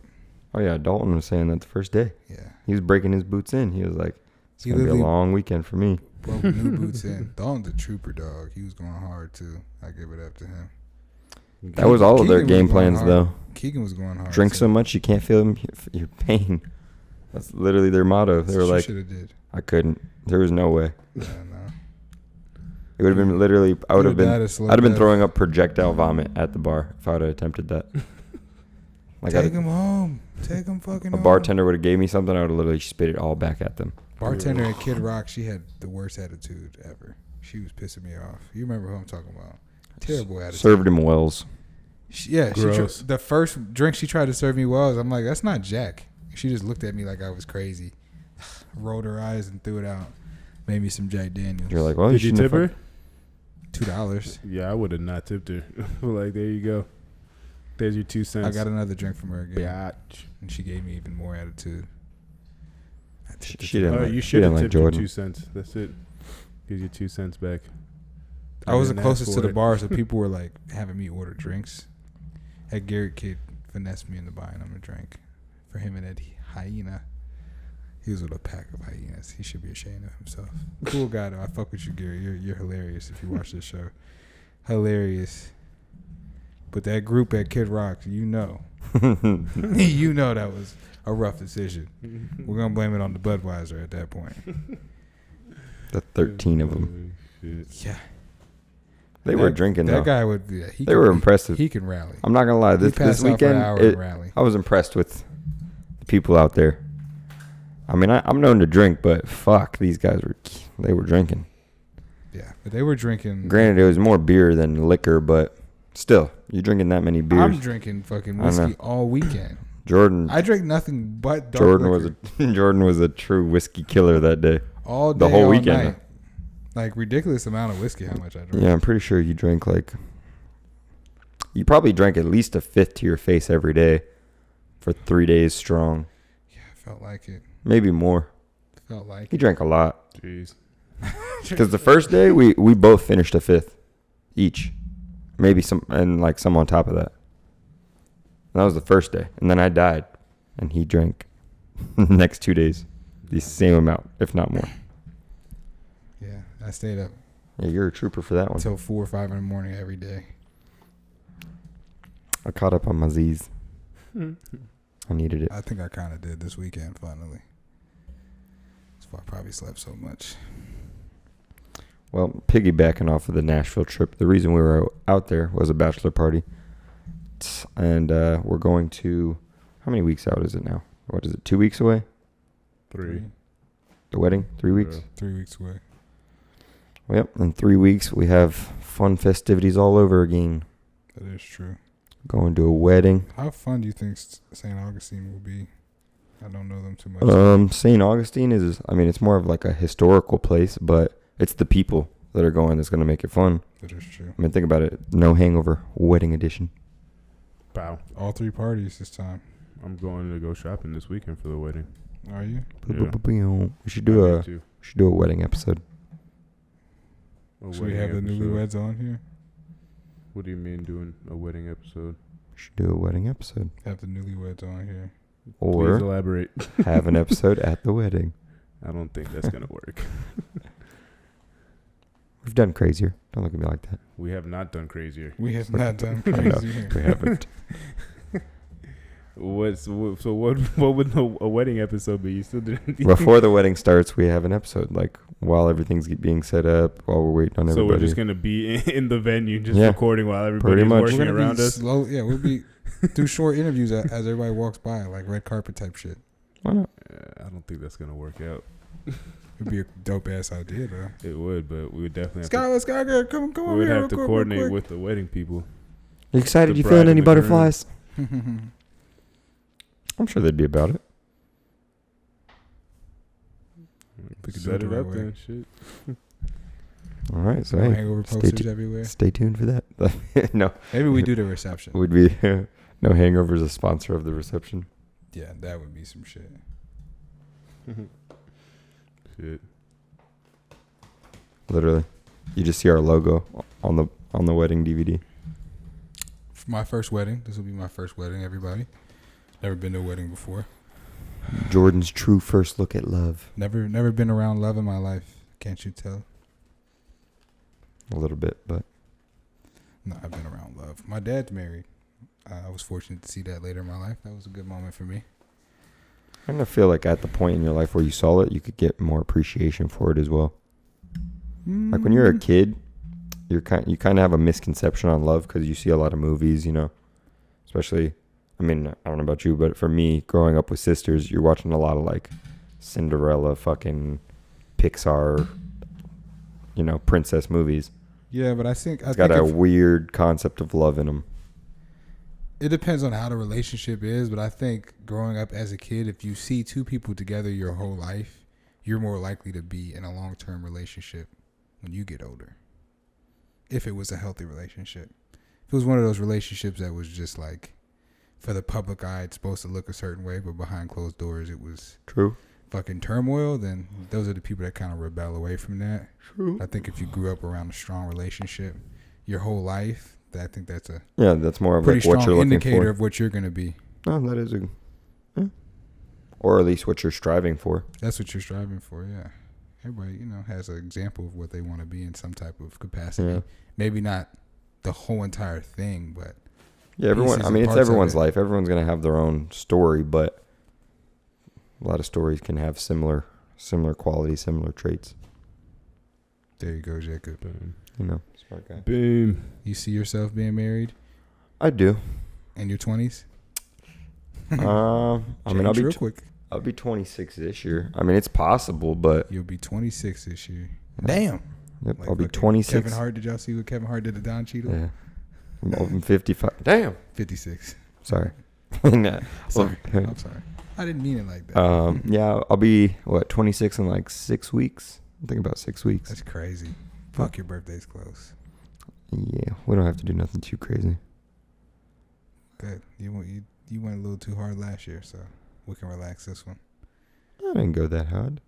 Oh yeah, Dalton was saying that the first day. Yeah. He was breaking his boots in. He was like, "It's He gonna be a literally long weekend for me." broke new boots in. Dalton's a trooper, dog. He was going hard too. I give it up to him. That was all of their Keegan game was going plans, hard. though. Keegan was going hard. Drink too. so much you can't feel your pain. That's literally their motto. They were like, should have did. "I couldn't. There was no way." Yeah, no. It would have been literally. I would have Died been. a slow I'd have been death. throwing up projectile vomit at the bar if I would have attempted that. Like Take him home. Take him fucking a home. bartender would have gave me something, I would have literally spit it all back at them. Bartender at Kid Rock, she had the worst attitude ever. She was pissing me off. You remember who I'm talking about? Terrible attitude. Served him wells. Gross. The first drink she tried to serve me was, I'm like, that's not Jack. She just looked at me like I was crazy. Rolled her eyes and threw it out. Made me some Jack Daniels. You're like, well, Did you shouldn't tip have her? $2. Yeah, I would have not tipped her. Like, there you go. There's your 2 cents. I got another drink from her again. Biatch. And she gave me even more attitude. I tipped her She $2. didn't like- You she should have didn't like tipped her Jordan. 2 cents. That's it. Gives you 2 cents back. I was the didn't ask closest to for the it. bar, so people were like having me order drinks. Had Garrett Kid finesse me into buying him a drink for him and that hyena. He was with a pack of hyenas. He should be ashamed of himself. Cool guy though. I fuck with you, Gary. You're hilarious if you watch this show. Hilarious. But that group at Kid Rock, you know that was a rough decision. We're gonna blame it on the Budweiser at that point. The 13 of them. Shit. Yeah, They were drinking That though. guy would. Yeah, They were impressive. He can rally. I'm not gonna lie. He This passed out for an weekend, hour and rally. I was impressed with the people out there. I mean, I'm known to drink, but fuck, these guys they were drinking. Yeah, but they were drinking. Granted, it was more beer than liquor, but still, you're drinking that many beers. I'm drinking fucking I know. whiskey all weekend. Jordan, I drink nothing but dark liquor. Jordan was a true whiskey killer that day. all day, the whole all weekend. night. Like ridiculous amount of whiskey. How much I drink? Yeah, I'm pretty sure you drank you probably drank at least a fifth to your face every day for 3 days strong, Yeah, I felt like it. maybe more. Felt like He it. drank a lot. Jeez. Because the first day we both finished a fifth each, maybe some on top of that. And that was the first day, and then I died, and he drank the next 2 days the same amount, if not more. Yeah, I stayed up Yeah, you're a trooper for that one. until 4 or 5 in the morning every day. I caught up on my Z's. I needed it. I think I kind of did this weekend finally. That's why I probably slept so much. Well, piggybacking off of the Nashville trip, the reason we were out there was a bachelor party. And we're going to, how many weeks out is it now? What is it, 2 weeks away? 3. The wedding? 3 weeks? 3 weeks away. Well, yep, in 3 weeks we have fun festivities all over again. That is true. Going to a wedding. How fun do you think St. Augustine will be? I don't know them too much. St. Augustine is, it's more of like a historical place, but it's the people that are going that's going to make it fun. That is true. I mean, think about it. No Hangover, wedding edition. Pow. All 3 parties this time. I'm going to go shopping this weekend for the wedding. Are you? Yeah. We should do I a need to. wedding episode. A Should we wedding have the episode. newlyweds on here? What do you mean doing a wedding episode? We should do a wedding episode. Have the newlyweds on here. Or Please elaborate. have an episode at the wedding. I don't think that's going to work. We've done crazier. Don't look at me like that. We have not done crazier. We have not done I know. crazy. We haven't. What would a wedding episode be? You still didn't. Before the wedding starts, we have an episode like while everything's being set up, while we're waiting on everybody. So we're just gonna be in the venue, just Yeah, recording while pretty everybody's much. working We're gonna around be us. slow. Yeah, we'll be do short interviews as everybody walks by, like red carpet type shit. Why not? I don't think that's gonna work out. It'd be a dope ass idea though. It would, but we would definitely Skylar, come we over would here. have to coordinate with the wedding people. You excited? The You bride feeling and any the groom. butterflies? I'm sure they'd be about it. We could So set the it right up way. then. Shit. All right, so No hey, hangover stay posters tu- everywhere. stay tuned for that. No, Maybe we do the reception. would be No Hangover's a sponsor of the reception. Yeah, that would be some shit. Shit. Literally, you just see our logo on the wedding DVD. For my first wedding. This will be my first wedding. Everybody, never been to a wedding before. Jordan's true first look at love. Never been around love in my life. Can't you tell? A little bit, but No, I've been around love. My dad's married. I was fortunate to see that later in my life. That was a good moment for me. I kind of feel like at the point in your life where you saw it, you could get more appreciation for it as well. Like when you're a kid, you kind of have a misconception on love because you see a lot of movies, you know. Especially, I mean, I don't know about you, but for me, growing up with sisters, you're watching a lot of like Cinderella, fucking Pixar, you know, princess movies. Yeah, but I think It's got a weird concept of love in them. it depends on how the relationship is, but I think growing up as a kid, if you see two people together your whole life, you're more likely to be in a long-term relationship when you get older. If it was a healthy relationship. If it was one of those relationships that was just like, for the public eye, it's supposed to look a certain way, but behind closed doors, it was True. fucking turmoil, then those are the people that kind of rebel away from that. True. I think if you grew up around a strong relationship your whole life, I think that's a Yeah, that's more of pretty like what you're strong looking indicator for. of what you're going to be. No, that is a, yeah. Or at least what you're striving for. That's what you're striving for, yeah. Everybody, has an example of what they want to be in some type of capacity. Yeah. Maybe not the whole entire thing, but Yeah, everyone. pieces I and mean, it's parts of everyone's it. life. Everyone's gonna have their own story, but a lot of stories can have similar qualities, similar traits. there you go, Jacob. Boom. You know, smart guy. Boom. You see yourself being married I do. in your 20s? I mean, I'll Change be real quick. I'll be 26 this year. I mean, it's possible, but You'll be 26 this year. Damn. yep, Like I'll be fucking 26. Kevin Hart, did y'all see what Kevin Hart did to Don Cheadle? Yeah, I'm 55. Damn. 56. Sorry. Nah. Sorry. Well, I'm sorry. I didn't mean it like that. yeah, I'll be 26 in like 6 weeks. I think about 6 weeks. That's crazy. Fuck, your birthday's close. Yeah, we don't have to do nothing too crazy. Good. You went a little too hard last year, so we can relax this one. I didn't go that hard.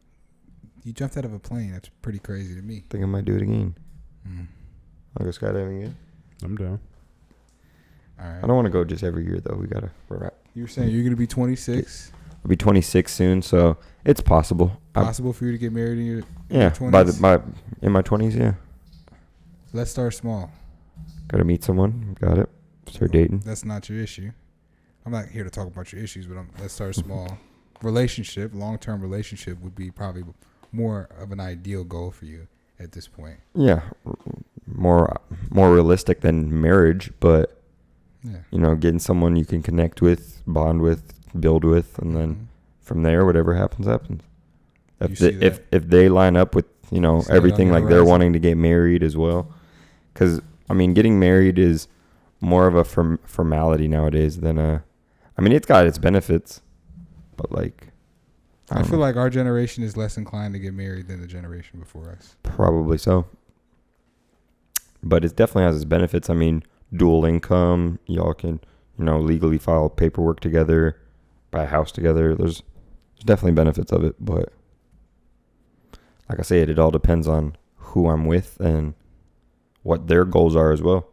You jumped out of a plane. That's pretty crazy to me. Think I might do it again. Mm. I'll go skydiving again. I'm down. All right. I don't want to go just every year though. We gotta wrap. You were saying you're going to be 26. I'll be 26 soon, so it's possible. Possible for you to get married in your Yeah, 20s? in my 20s. Yeah, Let's start small. gotta meet someone. Got it. Start dating. That's not your issue. I'm not here to talk about your issues, but let's start small. Relationship, long-term relationship would be probably more of an ideal goal for you at this point. Yeah, more realistic than marriage, but Yeah. getting someone you can connect with, bond with, build with, and then Mhm. from there, whatever happens, happens. You If see they, that? if they line up with See that on everything, the like they're horizon? wanting to get married as well, because I mean, getting married is more of a formality nowadays than a. I mean, it's got its benefits, but like, I feel like our generation is less inclined to get married than the generation before us. probably so. But it definitely has its benefits. I mean, dual income, y'all can legally file paperwork together, buy a house together. There's definitely benefits of it, but like I say, it all depends on who I'm with and what their goals are as well.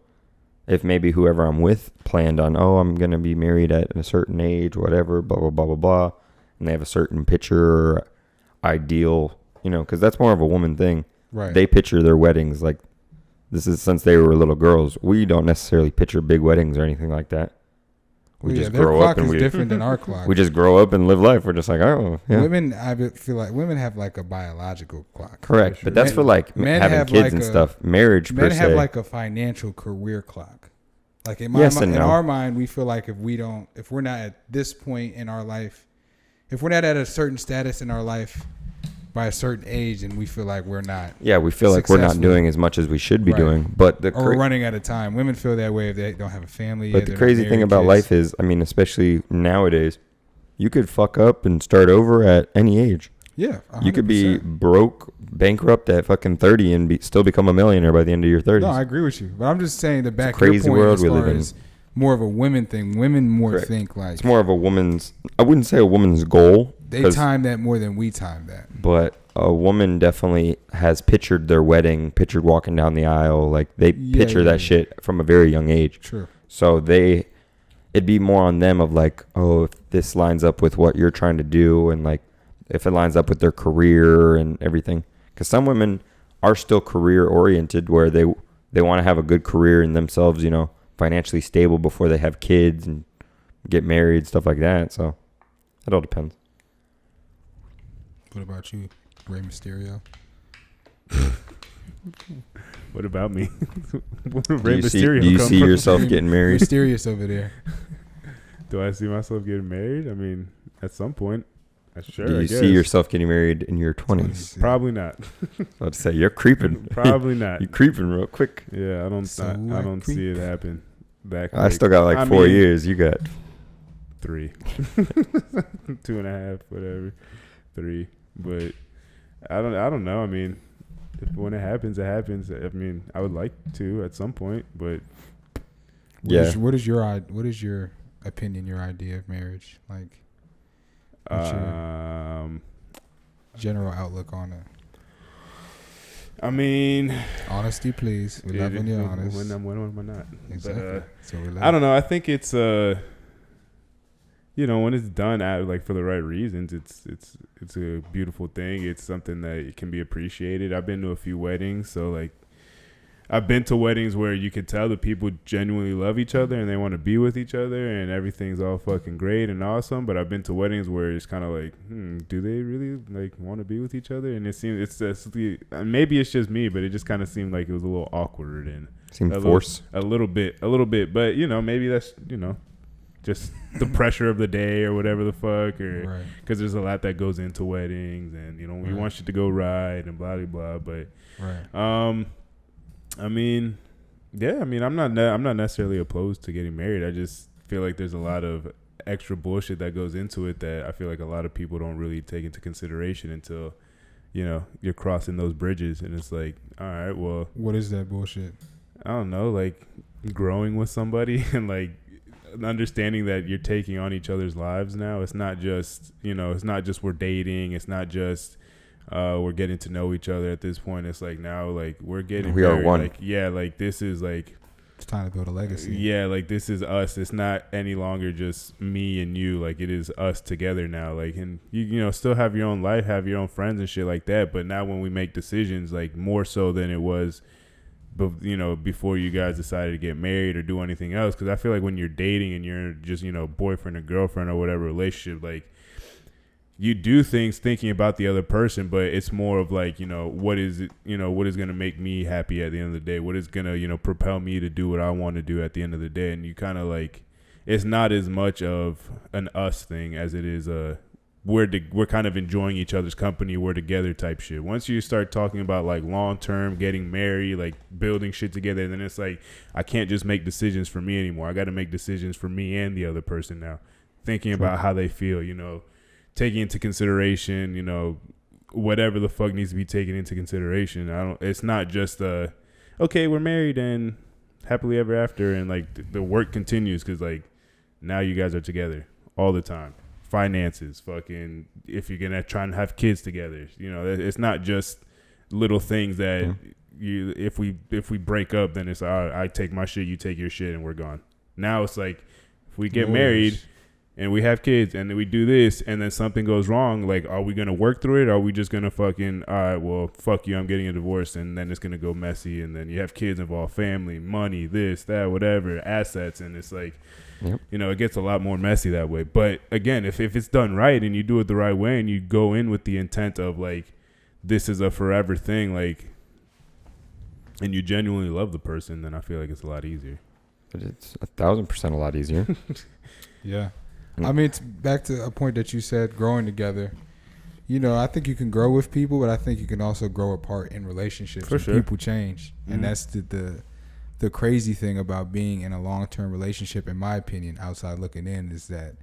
If maybe whoever I'm with planned on, I'm going to be married at a certain age, whatever, blah, blah, blah, blah, blah, and they have a certain picture or ideal, because that's more of a woman thing. Right. They picture their weddings like this is since they were little girls. We don't necessarily picture big weddings or anything like that. We just their grow clock up and is we different than our clock. we just grow up and live life. We're just like, oh, yeah. Women, feel like women have like a biological clock. Correct, Sure. but that's for like Men having have kids like and a- stuff. Marriage per Men se. have like a financial career clock. Like in Yes and in no. our mind, we feel like if we're not at this point in our life, if we're not at a certain status in our life by a certain age, and we feel like we're not, Yeah, we feel like we're not successful. doing as much as we should be Right. doing. But or we're running out of time. Women feel that way if they don't have a family. But yet, the they're not crazy thing married, about kids. life is, I mean, especially nowadays, you could fuck up and start over at any age. yeah, 100%. You could be broke, bankrupt at fucking 30 and still become a millionaire by the end of your 30s. No, I agree with you, but I'm just saying the back crazy your point world as we far live in. as more of a women thing. Women more Correct. think like It's more of a woman's, I wouldn't say a woman's goal, they time that more than we time that. but a woman definitely has pictured their wedding, pictured walking down the aisle. Like they picture that shit from a very young age. True. So it'd be more on them of like, oh, if this lines up with what you're trying to do and like if it lines up with their career and everything. Because some women are still career oriented where they want to have a good career in themselves, financially stable before they have kids and get married, stuff like that. So it all depends. What about you, Rey Mysterio? What about me? Where Do Rey you see, Mysterio do you come see from? yourself getting married? Mysterious over there. Do I see myself getting married? I mean, at some point, sure. Do I you guess. see yourself getting married in your 20s? Probably not. I'd say you're creeping. Probably not. You're creeping real quick. Yeah, I don't see it happen that quick. I still got like 4 years. You got 3. 2.5, whatever. 3. But I don't know. I mean, when it happens, it happens. I mean, I would like to at some point, but What is your opinion, your idea of marriage? Like, what's your general outlook on it? I mean, Honesty, please. We love when you're honest. When am I not? Exactly. But, So we love I don't know. I think it's when it's done at like for the right reasons, it's a beautiful thing. It's something that can be appreciated. I've been to a few weddings, so like I've been to weddings where you can tell the people genuinely love each other and they want to be with each other and everything's all fucking great and awesome. But I've been to weddings where it's kind of like, do they really like want to be with each other? And it seems maybe it's just me, but it just kind of seemed like it was a little awkward and forced. A little bit. But maybe that's just the pressure of the day or whatever the fuck, or because there's a lot that goes into weddings and we want shit to go right and blah blah blah. But I mean, I'm not necessarily opposed to getting married. I just feel like there's a lot of extra bullshit that goes into it that I feel like a lot of people don't really take into consideration until you're crossing those bridges, and it's like, all right, well, what is that bullshit? I don't know, like growing with somebody and like understanding that you're taking on each other's lives now. It's not just we're dating. It's not just we're getting to know each other at this point. It's like now like we're getting we are one. Like, yeah, like this is like it's time to build a legacy. Yeah, like this is us. It's not any longer just me and you. Like it is us together now. Like, and you still have your own life, have your own friends and shit like that. But now when we make decisions, like more so than it was before you guys decided to get married or do anything else. Because I feel like when you're dating and you're just boyfriend or girlfriend or whatever relationship, like you do things thinking about the other person, but it's more of like what is it, what is going to make me happy at the end of the day, what is going to propel me to do what I want to do at the end of the day. And you kind of like, it's not as much of an us thing as it is we're kind of enjoying each other's company, we're together type shit. Once you start talking about like long term, getting married, like building shit together, then it's like I can't just make decisions for me anymore. I got to make decisions for me and the other person now, thinking about how they feel, taking into consideration, whatever the fuck needs to be taken into consideration. It's not just okay, we're married and happily ever after, and like the work continues because like now you guys are together all the time. Finances, fucking, if you're gonna try and have kids together, it's not just little things that if we break up, then it's all right, I take my shit, you take your shit, and we're gone. Now it's like if we get married and we have kids and then we do this and then something goes wrong, like are we gonna work through it, or are we just gonna fucking, all right, well fuck you, I'm getting a divorce, and then it's gonna go messy, and then you have kids involved, family, money, this, that, whatever, assets, and it's like Yep. You know, it gets a lot more messy that way. But again, if it's done right and you do it the right way and you go in with the intent of like, this is a forever thing, like, and you genuinely love the person, then I feel like it's a lot easier. But it's 1,000% a lot easier. Yeah. I mean, it's back to a point that you said, growing together. You know, I think you can grow with people, but I think you can also grow apart in relationships. For sure. People change. Mm-hmm. And that's the crazy thing about being in a long-term relationship, in my opinion, outside looking in, is that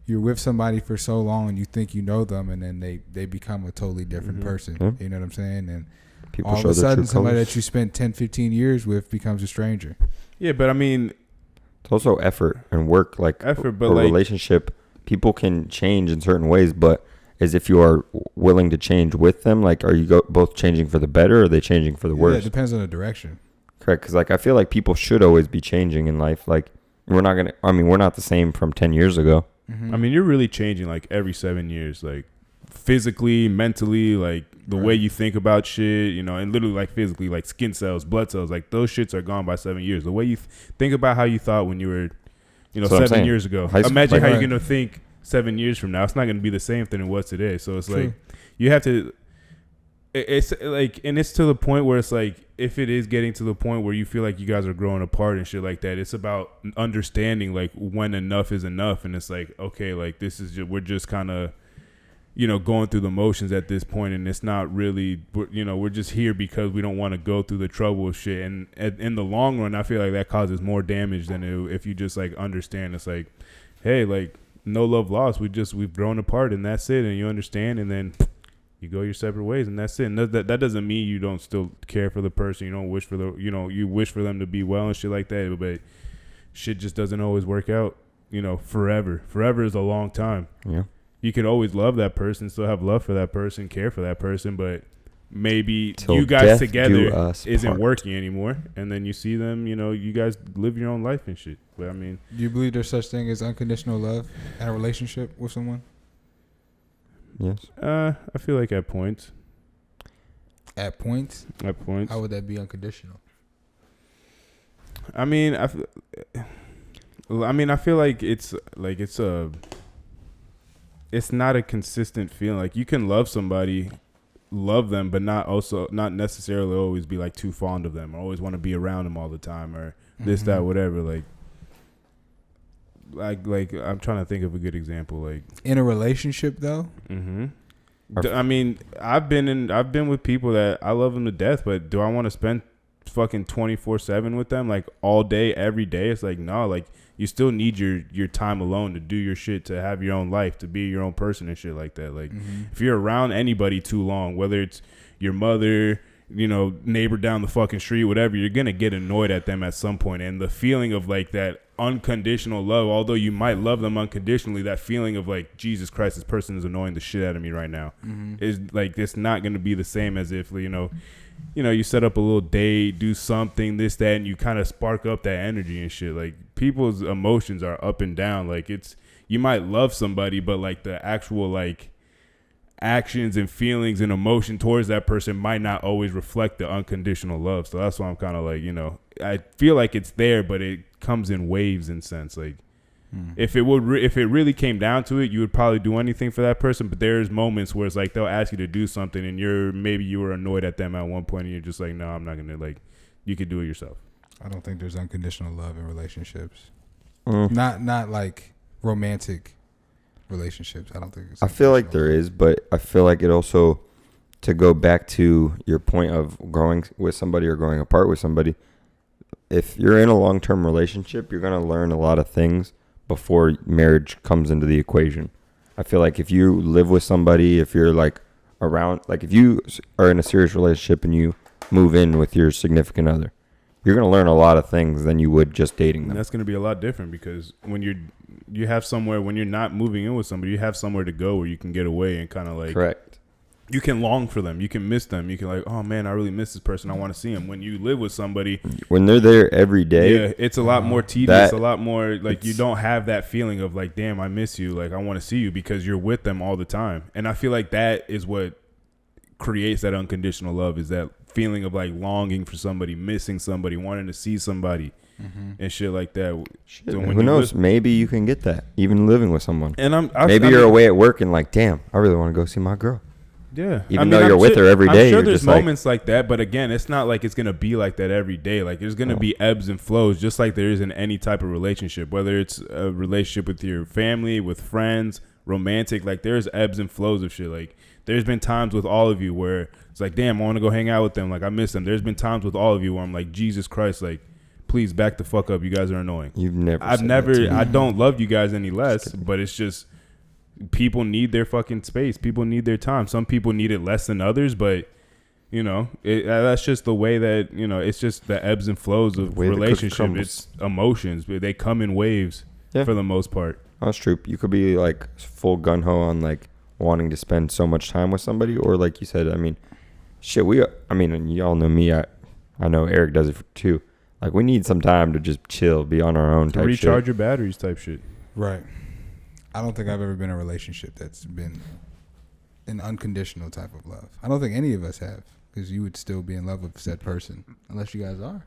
you're with somebody for so long and you think you know them, and then they become a totally different person. Yeah. You know what I'm saying? And people all of a sudden, somebody that you spent 10, 15 years with becomes a stranger. Yeah, but I mean, it's also effort and work. Like effort, but a like, relationship, people can change in certain ways, but as if you are willing to change with them, like, are you both changing for the better, or are they changing for the worse? Yeah, it depends on the direction. Correct, because like I feel like people should always be changing in life. Like we're not the same from 10 years ago. Mm-hmm. I mean, you're really changing like every 7 years, like physically, mentally, like the way you think about shit, you know, and literally like physically, like skin cells, blood cells, like those shits are gone by 7 years. The way you think about how you thought when you were, you know, 7 years ago. Imagine how you're going to think 7 years from now. It's not going to be the same thing it was today. So it's like, you have to, it's like, and it's to the point where it's like, if it is getting to the point where you feel like you guys are growing apart and shit like that, it's about understanding like when enough is enough. And it's like, okay, like this is we're just kind of, you know, going through the motions at this point, and it's not really, you know, we're just here because we don't want to go through the trouble of shit. And in the long run, I feel like that causes more damage than if you just like understand. It's like, hey, like no love lost. We've grown apart, and that's it. And you understand, and then you go your separate ways, and that's it. And that doesn't mean you don't still care for the person. You don't wish for you wish for them to be well and shit like that. But shit just doesn't always work out, you know, forever. Forever is a long time. Yeah. You can always love that person, still have love for that person, care for that person, but maybe Till you guys together isn't part. working anymore. And then you see them, you know, you guys live your own life and shit. But I mean, do you believe there's such thing as unconditional love in a relationship with someone? Yes. I feel like at points. At points? At points. How would that be unconditional? I mean, I feel like it's not a consistent feeling. Like you can love somebody, love them, but not necessarily always be like too fond of them or always want to be around them all the time or this, that, whatever. Like I'm trying to think of a good example. Like in a relationship though. Mm-hmm. I mean, I've been with people that I love them to death, but do I want to spend fucking 24/7 with them like all day, every day? It's like, no, like you still need your time alone to do your shit, to have your own life, to be your own person and shit like that. Like if you're around anybody too long, whether it's your mother, you know, neighbor down the fucking street, whatever, you're going to get annoyed at them at some point. And the feeling of like that unconditional love, although you might love them unconditionally, that feeling of like, Jesus Christ, this person is annoying the shit out of me right now, is like, it's not going to be the same as if, you know, you set up a little date, do something, this, that, and you kind of spark up that energy and shit. Like people's emotions are up and down. Like you might love somebody, but like the actual like actions and feelings and emotion towards that person might not always reflect the unconditional love. So that's why I'm kind of like, you know, I feel like it's there, but it comes in waves in sense. Like if it really came down to it, you would probably do anything for that person. But there's moments where it's like they'll ask you to do something, and you were annoyed at them at one point, and you're just like, no, I'm not gonna. Like, you could do it yourself. I don't think there's unconditional love in relationships. Not like romantic relationships. I don't think it's. I feel like there is, but I feel like it also, to go back to your point of growing with somebody or growing apart with somebody, if you're in a long-term relationship, you're going to learn a lot of things before marriage comes into the equation. I feel like if you live with somebody, if you're like around, like if you are in a serious relationship and you move in with your significant other, you're going to learn a lot of things than you would just dating them. And that's going to be a lot different because when you have somewhere, when you're not moving in with somebody, you have somewhere to go where you can get away and kind of like. Correct. You can long for them. You can miss them. You can like, oh man, I really miss this person. I want to see him. When you live with somebody, when they're there every day, yeah, it's a lot more tedious. A lot more like you don't have that feeling of like, damn, I miss you. Like I want to see you because you're with them all the time. And I feel like that is what creates that unconditional love, is that feeling of like longing for somebody, missing somebody, wanting to see somebody. and shit like that. Shit, So man, when who you knows? Maybe you can get that even living with someone. And maybe you're away at work and like, damn, I really want to go see my girl. Yeah, even though you're with her every day. I'm sure you're there's just moments like that, but again, it's not like it's gonna be like that every day. Like there's gonna be ebbs and flows, just like there is in any type of relationship. Whether it's a relationship with your family, with friends, romantic, like there's ebbs and flows of shit. Like there's been times with all of you where it's like, damn, I want to go hang out with them. Like I miss them. There's been times with all of you where I'm like, Jesus Christ, like please back the fuck up. You guys are annoying. I don't love you guys any less, but it's just. People need their fucking space. People need their time. Some people need it less than others, but you know, that's just the way that, you know, it's just the ebbs and flows of relationship. It's emotions, but they come in waves for the most part. That's true. You could be like full gun ho on like wanting to spend so much time with somebody, or like you said, I mean, shit. And y'all know me. I know Eric does it too. Like we need some time to just chill, be on our own, to recharge your batteries, type shit. Right. I don't think I've ever been in a relationship that's been an unconditional type of love. I don't think any of us have, because you would still be in love with said person, unless you guys are.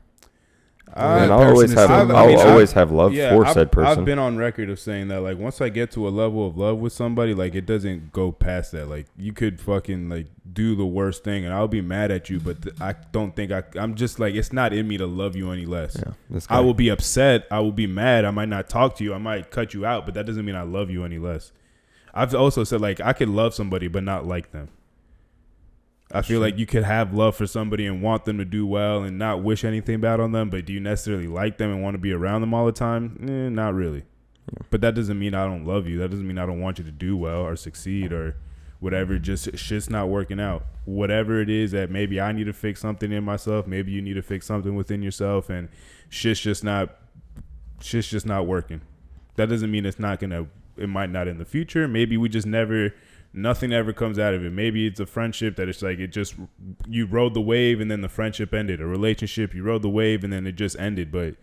I'll always have love for said person. I've been on record of saying that, like, once I get to a level of love with somebody, like, it doesn't go past that. Like, you could fucking, like, do the worst thing, and I'll be mad at you, but I don't think I'm just, like, it's not in me to love you any less. Yeah, I will be upset. I will be mad. I might not talk to you. I might cut you out, but that doesn't mean I love you any less. I've also said, like, I could love somebody but not like them. I feel like you could have love for somebody and want them to do well and not wish anything bad on them, but do you necessarily like them and want to be around them all the time? Not really. Yeah. But that doesn't mean I don't love you. That doesn't mean I don't want you to do well or succeed or whatever. Just shit's not working out. Whatever it is that maybe I need to fix something in myself, maybe you need to fix something within yourself, and shit's just not working. That doesn't mean it might not in the future. Maybe we just nothing ever comes out of it. Maybe it's a friendship that it's like you rode the wave and then the friendship ended. A relationship, you rode the wave and then it just ended. But,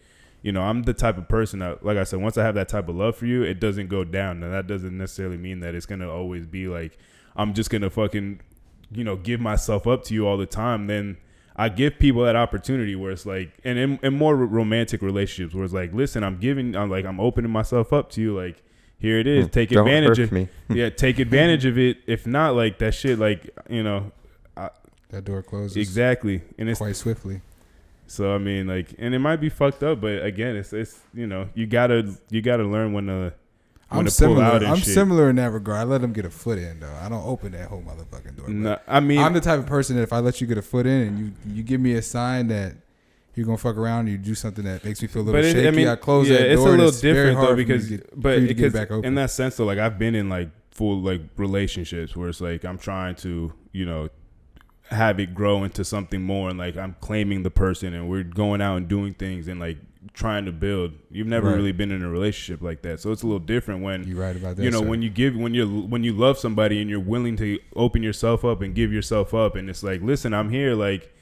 you know, I'm the type of person that, like I said, once I have that type of love for you, it doesn't go down. Now, that doesn't necessarily mean that it's going to always be like, I'm just going to fucking, you know, give myself up to you all the time. Then I give people that opportunity where it's like, and in more romantic relationships where it's like, listen, I'm opening myself up to you. Like, here it is. Take advantage of me. Yeah, take advantage of it. If not, like that shit, like, you know, that door closes exactly, and it's quite swiftly. So I mean, like, and it might be fucked up, but again, it's you know, you gotta learn when to pull out. I'm similar in that regard. I let them get a foot in though. I don't open that whole motherfucking door. No, I mean, I'm the type of person that if I let you get a foot in and you give me a sign that you're gonna fuck around and you do something that makes me feel a little shaky, I close that door. It's a little different though because in that sense though, like I've been in like full like relationships where it's like I'm trying to, you know, have it grow into something more, and like I'm claiming the person and we're going out and doing things and like trying to build. You've never really been in a relationship like that, so it's a little different when you're right about that. You know, sir. when you love somebody and you're willing to open yourself up and give yourself up, and it's like, listen, I'm here, like.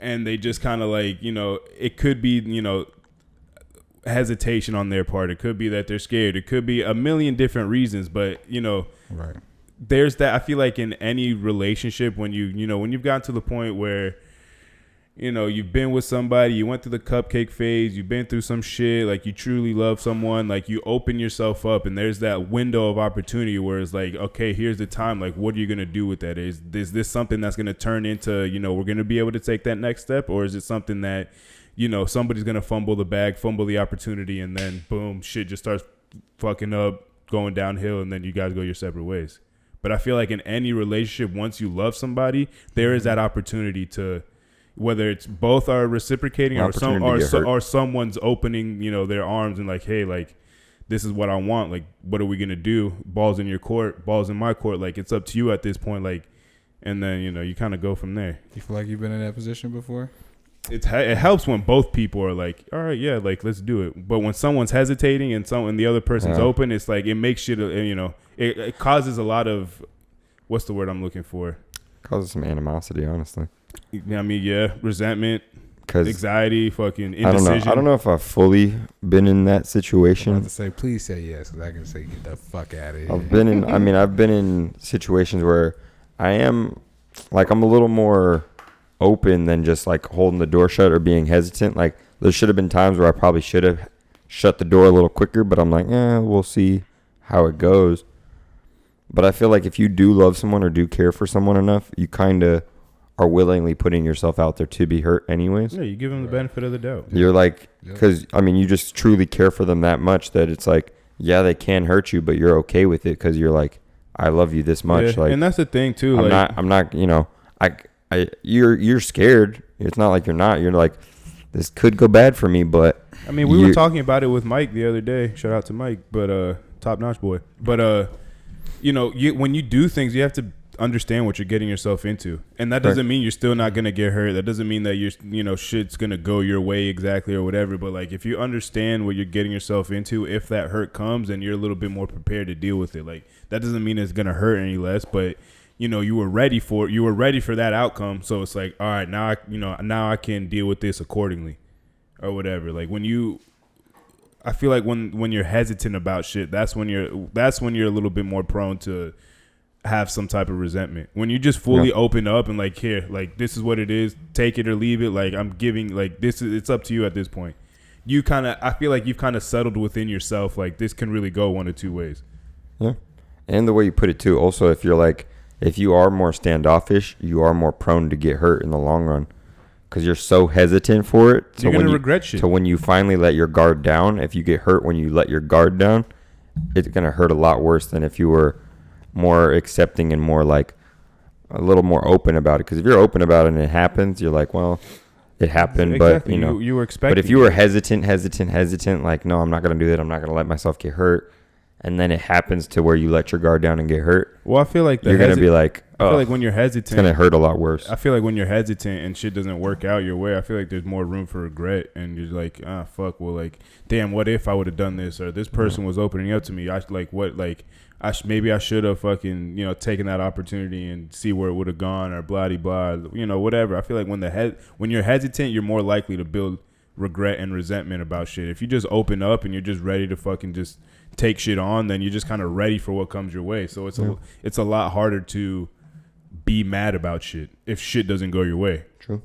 And they just kind of like, you know, it could be, you know, hesitation on their part. It could be that they're scared. It could be a million different reasons. But, you know, there's that. I feel like in any relationship when when you've gotten to the point where, you know, you've been with somebody, you went through the cupcake phase, you've been through some shit, like you truly love someone, like you open yourself up and there's that window of opportunity where it's like, okay, here's the time. Like, what are you going to do with that? Is this something that's going to turn into, you know, we're going to be able to take that next step? Or is it something that, you know, somebody's going to fumble the bag, fumble the opportunity, and then boom, shit just starts fucking up, going downhill, and then you guys go your separate ways. But I feel like in any relationship, once you love somebody, there is that opportunity to, whether it's both are reciprocating or someone's opening, you know, their arms and like, hey, like, this is what I want. Like, what are we going to do? Ball's in your court, ball's in my court. Like, it's up to you at this point. Like, and then, you know, you kind of go from there. You feel like you've been in that position before? It helps when both people are like, all right, yeah, like, let's do it. But when someone's hesitating and the other person's open, it's like, it makes shit, you know, it causes a lot of, what's the word I'm looking for? Causes some animosity, honestly. I mean, yeah, resentment, anxiety, fucking indecision. I don't know if I've fully been in that situation. I'm about to say, please say yes, because I can say get the fuck out of here. I've been in situations where I am, like, I'm a little more open than just like holding the door shut or being hesitant. Like there should have been times where I probably should have shut the door a little quicker, but I'm like, we'll see how it goes. But I feel like if you do love someone or do care for someone enough, you kind of are willingly putting yourself out there to be hurt anyways. Yeah, you give them the benefit of the doubt. You're like, because, I mean, you just truly care for them that much that it's like, yeah, they can hurt you, but you're okay with it because you're like, I love you this much. Yeah, like, and that's the thing, too. I'm not, you know, you're scared. It's not like you're not. You're like, this could go bad for me, but. I mean, we were talking about it with Mike the other day. Shout out to Mike, but top notch boy. But, you know, when you do things, you have to understand what you're getting yourself into, and that doesn't mean you're still not gonna get hurt. That doesn't mean that shit's gonna go your way exactly or whatever. But like, if you understand what you're getting yourself into, if that hurt comes, then you're a little bit more prepared to deal with it. Like, that doesn't mean it's gonna hurt any less, but you were ready for that outcome. So it's like, all right, now I can deal with this accordingly, or whatever. Like I feel like when you're hesitant about shit, that's when you're a little bit more prone to have some type of resentment. When you just fully open up and like, here, like, this is what it is, take it or leave it. Like, I'm giving, like, it's up to you at this point. I feel like you've kind of settled within yourself. Like, this can really go one of two ways. Yeah. And the way you put it too. Also, if you are more standoffish, you are more prone to get hurt in the long run. Because you're so hesitant for it. You're going to regret shit. So when you finally let your guard down, if you get hurt when you let your guard down, it's going to hurt a lot worse than if you were more accepting and more like a little more open about it. Because if you're open about it and it happens, you're like, well, it happened, exactly. But you were expecting. But if you were hesitant, like, no, I'm not going to do that. I'm not going to let myself get hurt. And then it happens to where you let your guard down and get hurt. Well, I feel like you're going to be like, I feel like when you're hesitant, it's going to hurt a lot worse. I feel like when you're hesitant and shit doesn't work out your way, I feel like there's more room for regret. And you're like, fuck, well, like, damn, what if I would have done this? Or this person was opening up to me. Maybe I should have fucking, taken that opportunity and see where it would have gone, or blah, blah, whatever. I feel like when you're hesitant, you're more likely to build regret and resentment about shit. If you just open up and you're just ready to fucking just take shit on, then you're just kind of ready for what comes your way. So it's a lot harder to be mad about shit if shit doesn't go your way. True.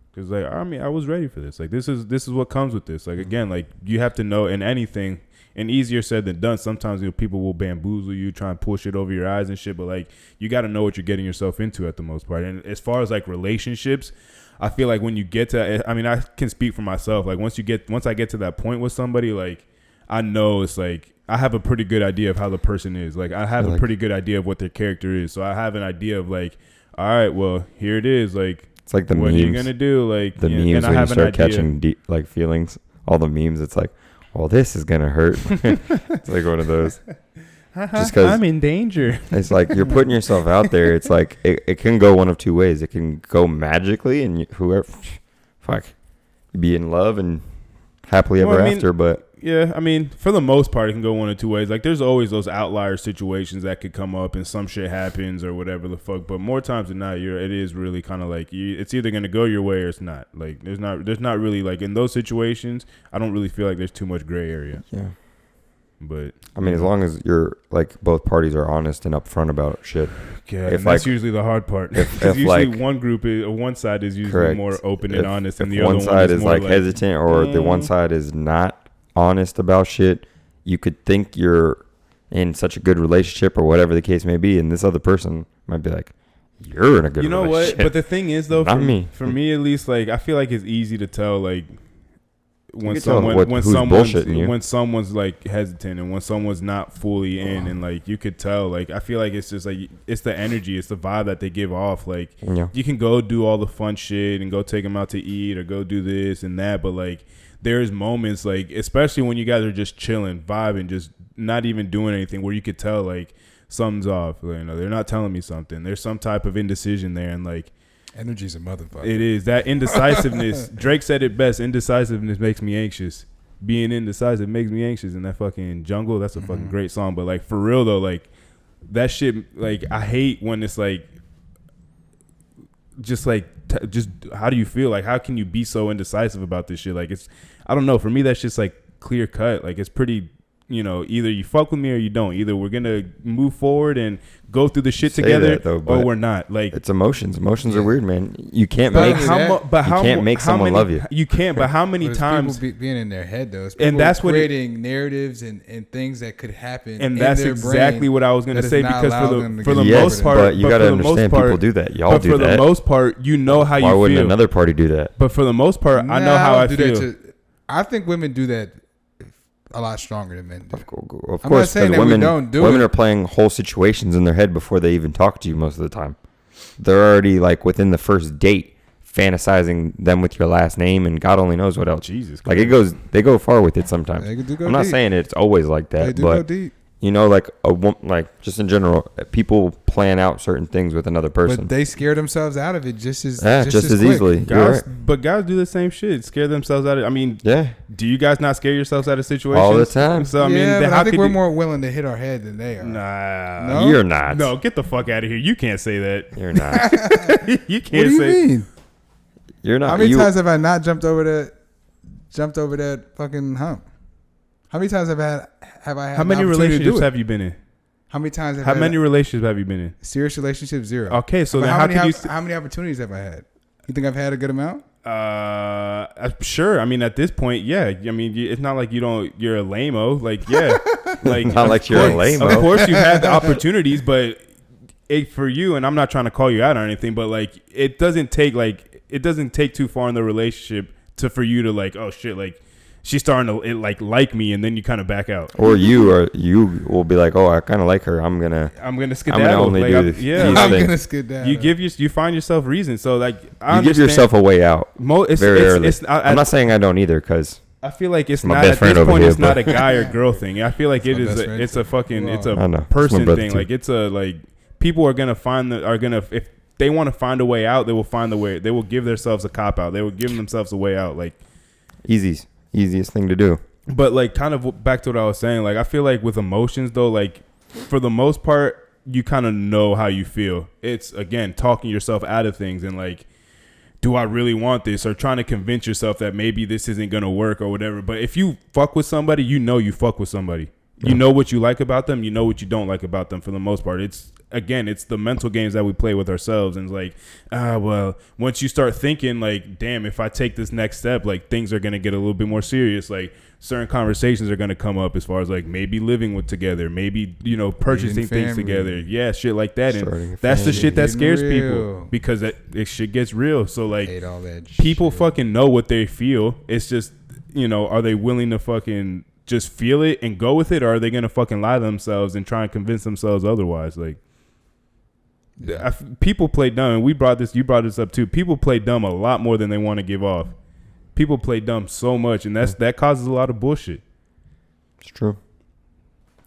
Because like, I mean, I was ready for this. Like, this is what comes with this. Like, again, like, you have to know in anything, and easier said than done. Sometimes people will bamboozle you, try and pull shit over your eyes and shit. But like, you got to know what you're getting yourself into at the most part. And as far as like relationships, I feel like when you get to, I mean, I can speak for myself. Like, once I get to that point with somebody, like, I know it's like, I have a pretty good idea of how the person is. Like, I have a pretty good idea of what their character is. So I have an idea of like, all right, well, here it is. Like, it's like the what memes. Are you gonna do? Like the memes when you start catching deep, like, feelings. All the memes. It's like, well, this is gonna hurt. It's like one of those. Just because I'm in danger. It's like you're putting yourself out there. It's like it can go one of two ways. It can go magically, and whoever, be in love and happily ever after. But yeah, I mean, for the most part, it can go one of two ways. Like, there's always those outlier situations that could come up, and some shit happens or whatever the fuck. But more times than not, it is really kind of like it's either gonna go your way or it's not. Like, there's not really, like, in those situations, I don't really feel like there's too much gray area. Yeah. But I mean, as long as you're like both parties are honest and upfront about shit. Yeah, and that's usually the hard part. If usually like, one side is usually correct. More open and honest, and the other one side is more like hesitant, or the one side is not honest about shit. You could think you're in such a good relationship or whatever the case may be, and this other person might be like, you're in a good relationship. You know what? But the thing is, though, for me at least, like, I feel like it's easy to tell, like, when someone's like hesitant and when someone's not fully in, and like, you could tell, like, I feel like it's just like, it's the energy, it's the vibe that they give off. Like, you can go do all the fun shit and go take them out to eat or go do this and that, but like, there's moments, like, especially when you guys are just chilling, vibing, just not even doing anything, where you could tell like something's off. They're not telling me something. There's some type of indecision there, and like, energy's a motherfucker. It is. That indecisiveness. Drake said it best. Indecisiveness makes me anxious. Being indecisive makes me anxious. And that fucking Jungle, that's a fucking great song. But like, for real though, like, that shit, like, I hate when it's like, just like, just how do you feel? Like, how can you be so indecisive about this shit? Like, it's, I don't know. For me, that's just like clear cut. Like, it's pretty, either you fuck with me or you don't. Either we're gonna move forward and go through the shit Say together, that, though, or we're not. Like, it's emotions. Emotions are weird, man. You can't But make. how You can't make someone love you. You can't. But how many But it's times? people being in their head though, it's And that's what creating narratives and things that could happen. And in that's their exactly brain what I was gonna that say, does not because allow them to for the get Yes, most part, but you gotta for the most understand part- people do that. Y'all but do for the that. most part, you know how Why you wouldn't feel. another party do that? But for the most part, I know Nah, how I don't do that feel. I think women do that a lot stronger than men do. Of I'm course, not saying because that we women don't do women it. are playing whole situations in their head before they even talk to you most of the time. They're already like within the first date, fantasizing them with your last name, and God only knows what else. Jesus, Like they go far with it sometimes. They do go I'm not deep. saying it's always like They that, do go but deep. like just in general, people plan out certain things with another person. But they scare themselves out of it just as just as quick. easily. You're guys, right. but guys do the same shit. Scare themselves out of. I mean, Yeah, do you guys not scare yourselves out of situations all the time. So I mean, yeah, then but how I think could we're you- more willing to hit our head than they are. Nah, No? You're not. no, get the fuck out of here. You can't say that. You're not. You What can't do you say. mean? You're not. How many you, times have I not jumped over that fucking hump? How many times have I had How the many opportunity to do relationships it? have you been in? How many times have How I many relationships have you been in? serious relationships? Zero. Okay, so But then how how many could you? how many opportunities have I had? You think I've had a good amount? Sure. I mean, at this point, yeah. I mean, it's not like you're a lame-o. Like, yeah. Like, Not like you're a course- lame-o. Of course, you've had the opportunities, but for you, and I'm not trying to call you out or anything, but like, it doesn't take too far in the relationship for you to like, oh shit, like she's starting to like me, and then you kind of back out. or you will be like, oh, I kind of like her. I'm gonna Skedaddle. only Like, do I'm- this. yeah. these I'm things. gonna skid down. You find yourself reasons. So like, I You give understand- yourself a way out it's, very it's, early. It's, I'm not saying I don't either, because I feel like it's My not best at this friend over point. here, It's not a but- guy or girl thing. I feel like That's it my is. best friend It's a fucking. It's I know. a It's my person brother thing. too. Like it's a like people are gonna if they want to find a way out, they will find the way. They will give themselves a cop out. They will give themselves a way out. Like easiest thing to do. but like kind of back to what I was saying. Like I feel like with emotions though, like for the most part, you kind of know how you feel. It's again talking yourself out of things and like, do I really want this? Or trying to convince yourself that maybe this isn't gonna work or whatever. But if you fuck with somebody, you know you fuck with somebody. You know what you like about them. You know what you don't like about them. For the most part, it's the mental games that we play with ourselves. And it's like, well, once you start thinking like, damn, if I take this next step, like things are gonna get a little bit more serious. Like certain conversations are gonna come up as far as like maybe living with together, maybe purchasing things family. together, yeah, shit like that. Starting And a that's the family. shit that Getting scares real. people because it shit gets real. So like, hate all that people shit. fucking know what they feel. It's just, are they willing to fucking just feel it and go with it, or are they gonna fucking lie to themselves and try and convince themselves otherwise? Like, people play dumb, and you brought this up too. People play dumb a lot more than they want to give off. People play dumb so much, and that causes a lot of bullshit. It's true.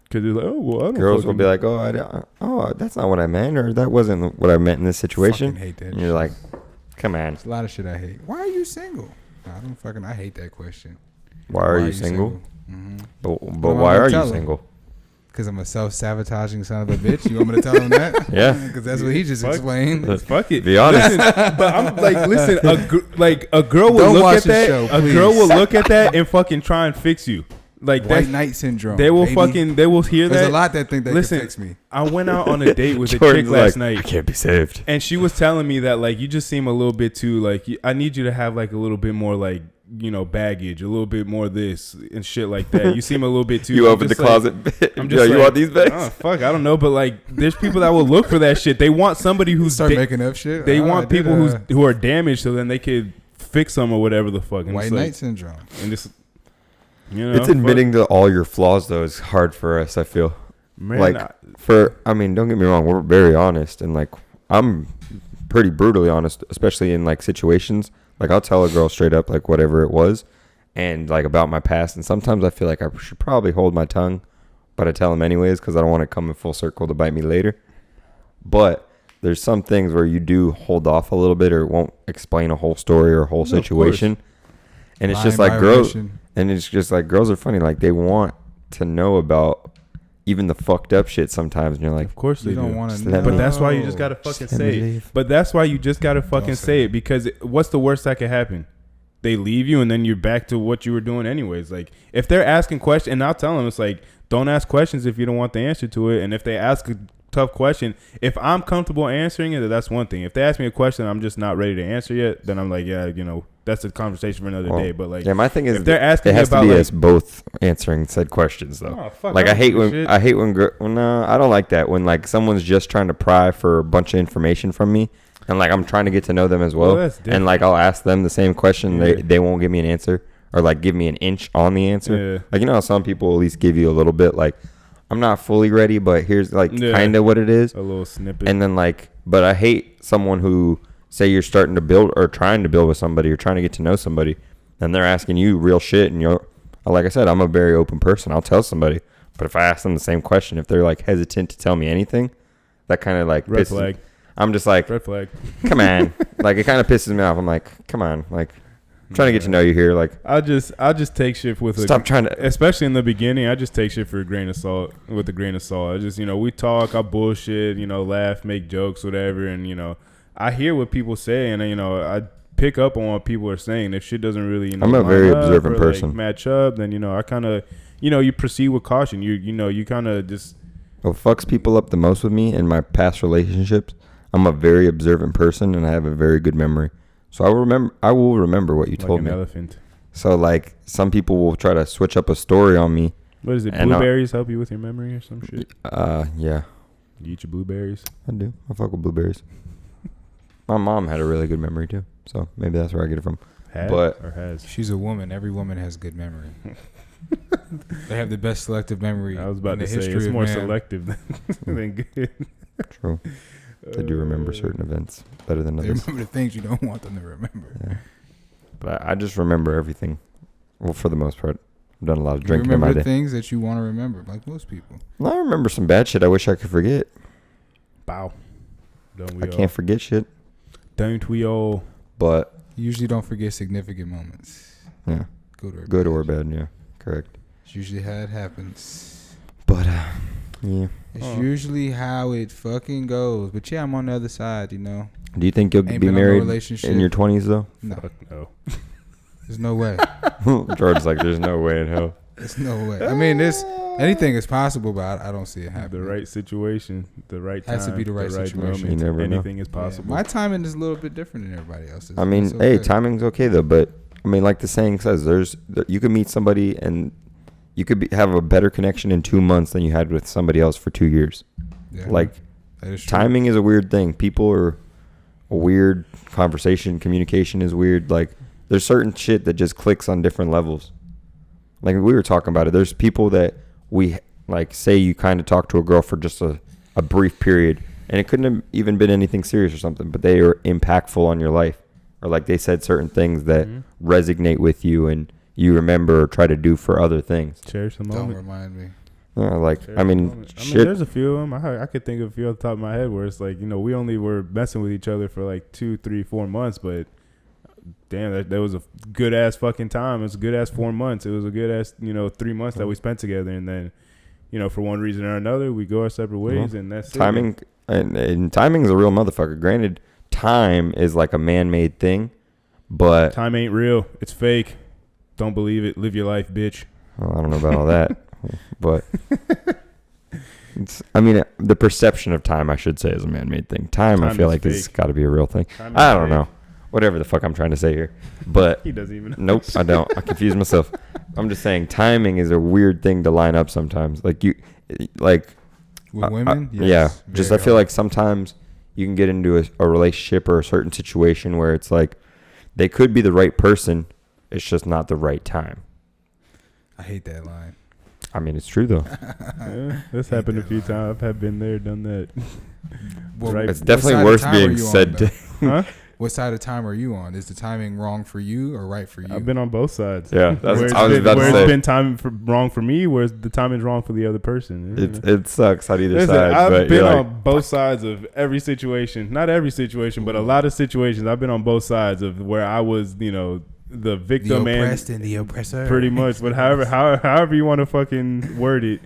Because it's like, oh well, I don't. Girls will fucking- be like, oh, that's not what I meant, or that wasn't what I meant in this situation. Fucking hate that. And you're like, come on, There's a lot of shit I hate. Why are you single? I hate that question. why are you single? Mm-hmm. But What am I why gonna are tell you him? single? Because I'm a self-sabotaging son of a bitch. You want me to tell him that? Yeah. Because that's what he just Fuck. explained. Fuck it. Be honest. Listen, but I'm like, listen, a girl will Don't look watch at the that. show, a please. girl will look at that and fucking try and fix you. Like White that. knight syndrome. They will baby. they will hear There's that. a lot that think they Listen, can fix me. I went out on a date with a chick Jordan's last like, night. I can't be saved. And she was telling me that like you just seem a little bit too like I need you to have like a little bit more like baggage, a little bit more this and shit like that. You seem a little bit too. You I'm open the just like- closet. I'm Yo, just you like, want these bags? Oh, fuck, I don't know, but like there's people that will look for that shit. They want somebody who's Start making up shit. they Oh, I want did, people who are damaged so then they could fix them or whatever the fuck. And white it's like- knight syndrome. and this, It's admitting to all your flaws, though, is hard for us, I feel. man, Like, don't get me wrong, we're very honest, and like I'm pretty brutally honest, especially in like situations. Like I'll tell a girl straight up like whatever it was, and like about my past. And sometimes I feel like I should probably hold my tongue, but I tell them anyways because I don't want to come in full circle to bite me later. But there's some things where you do hold off a little bit or won't explain a whole story or a whole situation, and it's just Lying like by girls, omission. and it's just like girls are funny. Like they want to know about even the fucked up shit sometimes, and you're like, of course they You don't do. want Just to let know. me- But that's why you just gotta fucking Just let me say it. leave. But that's why you just gotta fucking Don't say say it because what's the worst that could happen? They leave you and then you're back to what you were doing anyways. Like if they're asking questions, and I'll tell them it's like don't ask questions if you don't want the answer to it. And if they ask a tough question, if I'm comfortable answering it, that's one thing. If they ask me a question I'm just not ready to answer yet, then I'm like, yeah, you know, that's a conversation for another day. But like, yeah, my thing is, if they're asking it has me about to be like, us both answering said questions though. Oh, fuck, like I hate when shit. no, I don't like that when like someone's just trying to pry for a bunch of information from me, and like I'm trying to get to know them as well, and like I'll ask them the same question, they won't give me an answer, or like give me an inch on the answer. Yeah. Like, you know how some people at least give you a little bit, like, I'm not fully ready, but here's like kind of what it is, a little snippet. and then like, but I hate someone who say you're starting to build or trying to build with somebody or trying to get to know somebody, and they're asking you real shit, and you're like I said, I'm a very open person. I'll tell somebody, but if I ask them the same question, if they're like hesitant to tell me anything, that kind of like red flag. I'm just like, red flag. Come on, like it kind of pisses me off. I'm like, come on, like I'm trying to get to know you here. Like I'll just take shit with stop trying to, especially in the beginning. I just take shit for a grain of salt with a grain of salt. I just, you know, we talk, I bullshit, you know, laugh, make jokes, whatever, and you know, I hear what people say, and you know, I pick up on what people are saying. If shit doesn't really, you know, I'm a very observant person. Like match up, then you know, I kind of, you know, you proceed with caution. You know, you kind of just. What fucks people up the most with me in my past relationships, I'm a very observant person, and I have a very good memory. So I will remember what you told me. Like an elephant. So like some people will try to switch up a story on me. What is it? Blueberries help you with your memory or some shit? Yeah. You eat your blueberries? I do. I fuck with blueberries. My mom had a really good memory too, so maybe that's where I get it from. Has? She's a woman. Every woman has good memory. They have the best selective memory. I was about to say it's more selective than good. True. They do remember certain events better than others. They remember the things you don't want them to remember. Yeah. But I just remember everything. Well, for the most part, I've done a lot of drinking in my day. Remember the things that you want to remember, like most people. Well, I remember some bad shit I wish I could forget. Bow. I can't forget shit. Don't we all? But you usually don't forget significant moments. Yeah. Good or bad, yeah. Correct. It's usually how it happens. But, yeah. It's usually how it fucking goes. But yeah, I'm on the other side, you know. Do you think you'll be married in your 20s, though? No. Fuck no. There's no way. George's like, there's no way in hell. There's no way. I mean, anything is possible, but I don't see it happening. The right situation, the right time. Has to be the right situation. Moment. You never Anything know. is possible. Yeah, my timing is a little bit different than everybody else's. I mean, hey, timing's okay, though. But, I mean, like the saying says, you could meet somebody and you could have a better connection in 2 months than you had with somebody else for 2 years. Yeah, like, timing is a weird thing. People are a weird conversation. Communication is weird. Like, there's certain shit that just clicks on different levels. Like, we were talking about it. There's people that we, like, say you kind of talk to a girl for just a brief period, and it couldn't have even been anything serious or something, but they are impactful on your life. Or, like, they said certain things that resonate with you and you remember or try to do for other things. Cherish the moment. Don't remind me. I mean, there's a few of them. I could think of a few off the top of my head where it's like, you know, we only were messing with each other for like 2, 3, 4 months, but damn, that was a good ass fucking time. It was a good ass 4 months. It was a good ass, you know, 3 months that we spent together, and then, you know, for one reason or another, we go our separate ways, and that's timing. And timing is a real motherfucker. Granted, time is like a man-made thing, but time ain't real. It's fake. Don't believe it. Live your life, bitch. Well, I don't know about all that. But I mean, the perception of time, I should say, is a man-made thing. Time I feel like it's got to be a real thing. I don't know. Whatever the fuck I'm trying to say here. But he doesn't even know. Nope, I don't. I confuse myself. I'm just saying timing is a weird thing to line up sometimes. Like with women? Yes, yeah. Just I feel hard. like sometimes you can get into a relationship or a certain situation where it's like they could be the right person. It's just not the right time. I hate that line. I mean, it's true, though. Yeah, that's happened a few times. I've been there, done that. Well, right. It's definitely worth being said. Huh? What side of time are you on? Is the timing wrong for you or right for you? I've been on both sides. Yeah, that's what I was about to say. Where it's been timing wrong for me, whereas the timing's wrong for the other person. It sucks on either side. I've been on both sides of every situation. Not every situation, but a lot of situations. I've been on both sides of where I was, you know, the victim the and oppressed and the oppressor. pretty much. But however you want to fucking word it.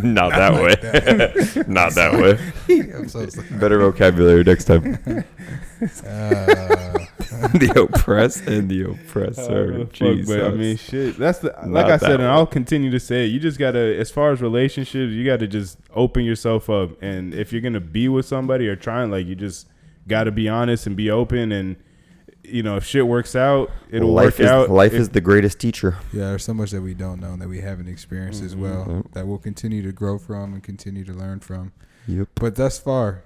Not that way. That. Not that way. I'm so sorry. Better vocabulary next time. The oppressed and the oppressor. Jesus. But I mean, shit. That's the like Not I said, that and way. I'll continue to say it. You just gotta, as far as relationships, you gotta just open yourself up. And if you're gonna be with somebody or trying, like, you just gotta be honest and be open. And you know, if shit works out, it'll work out. Life is the greatest teacher. Yeah, there's so much that we don't know that we haven't experienced as well Yep. that we'll continue to grow from and continue to learn from. Yep. But thus far,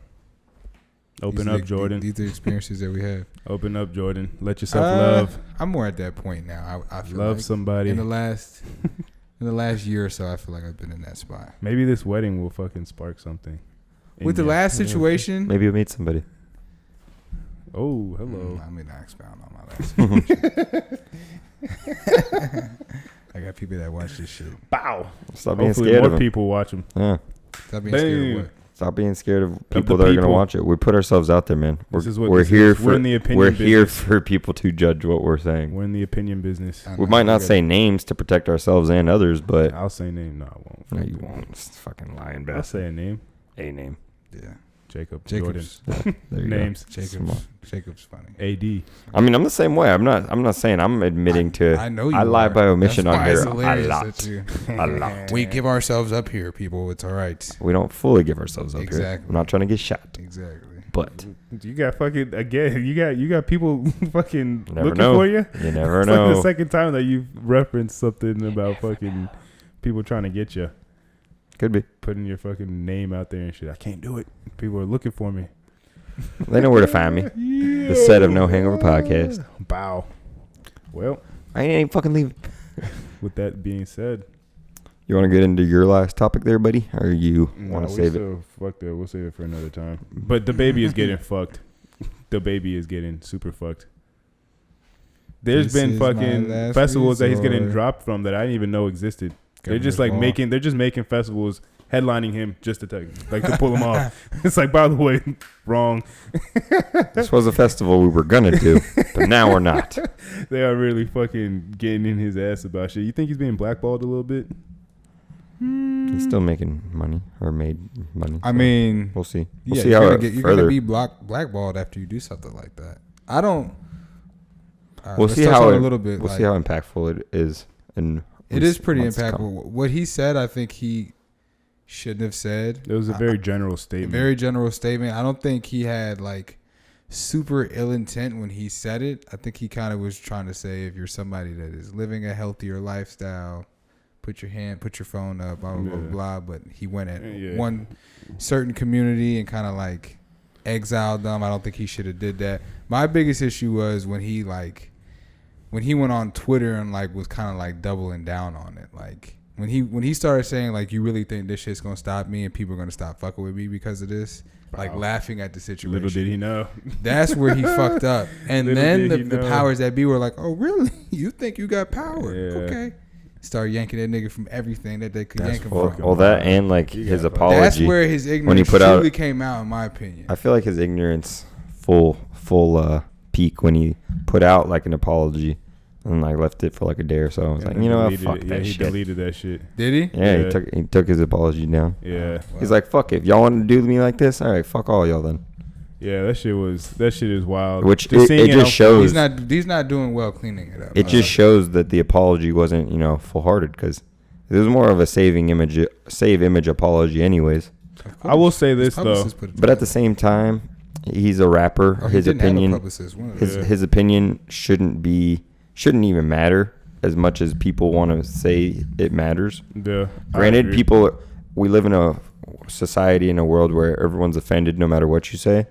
Open these are up, Jordan. These are experiences that we have. Open up, Jordan. Let yourself love. I'm more at that point now. I feel Love like somebody. in the last year or so, I feel like I've been in that spot. Maybe this wedding will fucking spark something. With the last situation, Maybe you'll meet somebody. Oh, hello. I mean, I expound on my last situation. I got people that watch this shit. Bow. Stop being Hopefully scared more of them. people watch them. Yeah. Stop being scared of what? Stop being scared of the people that are going to people. watch it. We put ourselves out there, man. This is what We're this here is. for We're in the opinion we're here business. for people to judge what we're saying. We're in the opinion business. I We know, might not gotta- say names to protect ourselves and others, but I'll say name. No, I won't. no, you won't. It's fucking lying I'll bastard. say a name. A name. Yeah, Jacob. Jacobs. There you Names. Jacob's funny. AD. go. I mean, I'm the same way. I'm not saying I'm admitting to. I know you. I lie are. by omission That's on why it's here a hilarious lot. that you- A lot. We give ourselves up here, people. It's all right. We don't fully give ourselves up here. Exactly. I'm not trying to get shot, Exactly. but You got fucking again. You got people fucking you never looking know. for you. You never It's know. like the second time that you've referenced something about fucking people trying to get you, Could be. putting your fucking name out there and shit. I can't do it. People are looking for me. They know where to find me. The set of No Hangover podcast. Bow. Well, I ain't fucking leaving. with that being said, You want to get into your last topic there, buddy? Or you want to save it? Fuck that. We'll save it for another time. But the baby is getting fucked. The baby is getting super fucked. There's This been is my fucking last festivals that he's getting resort. dropped from that I didn't even know existed. They're Governor's just like Ball. making festivals, headlining him just to to pull him off. It's like, by the way, wrong. This was a festival we were going to do, but now we're not. They are really fucking getting in his ass about shit. You think he's being blackballed a little bit? He's still making money or made money. I so mean, we'll see. We'll yeah, see you're how gonna it get, you're gonna further. be blackballed after you do something like that. I don't. We'll let's see touch how on it- a little bit. We'll like, see how impactful it is. And it is pretty months to impactful. come. What he said, I think he shouldn't have said. It was a very general statement. Very general statement. I don't think he had like super ill intent when he said it. I think he kind of was trying to say, if you're somebody that is living a healthier lifestyle, put your phone up, blah blah blah, Yeah. blah. But he went at Yeah. one certain community and kind of like exiled them. I don't think he should have did that. My biggest issue was when he went on Twitter and like was kind of like doubling down on it. Like when he started saying like, you really think this shit's gonna stop me and people are gonna stop fucking with me because of this? Like Wow. laughing at the situation. Little did he know. That's where he fucked up. And Little then did the he know. powers that be were like, oh really? You think you got power? Yeah. Okay. Start yanking that nigga from everything that they could That's yank him Well, from. all that and like You his got fucked. apology. That's where his ignorance when he put out- truly came out, in my opinion. I feel like his ignorance full peak when he put out like an apology and like left it for like a day or so. I was And like, then you know what, deleted fuck it. that He shit. deleted that shit. Did he? Yeah, Yeah. he took his apology down. Yeah. He's like, fuck it. If y'all want to do me like this, all right, fuck all y'all then. Yeah, that shit is wild. Which Just it seeing just on- shows. He's not doing well cleaning it up. It just shows that the apology wasn't, full hearted because it was more of a save image apology, anyways. I will say this His though. publicist put it But at the same time, he's a rapper. Oh, he His didn't have a opinion, publicist, one of his them. his opinion shouldn't even matter as much as people want to say it matters. Yeah, I Granted, agree. we live in a society, in a world where everyone's offended no matter what you say.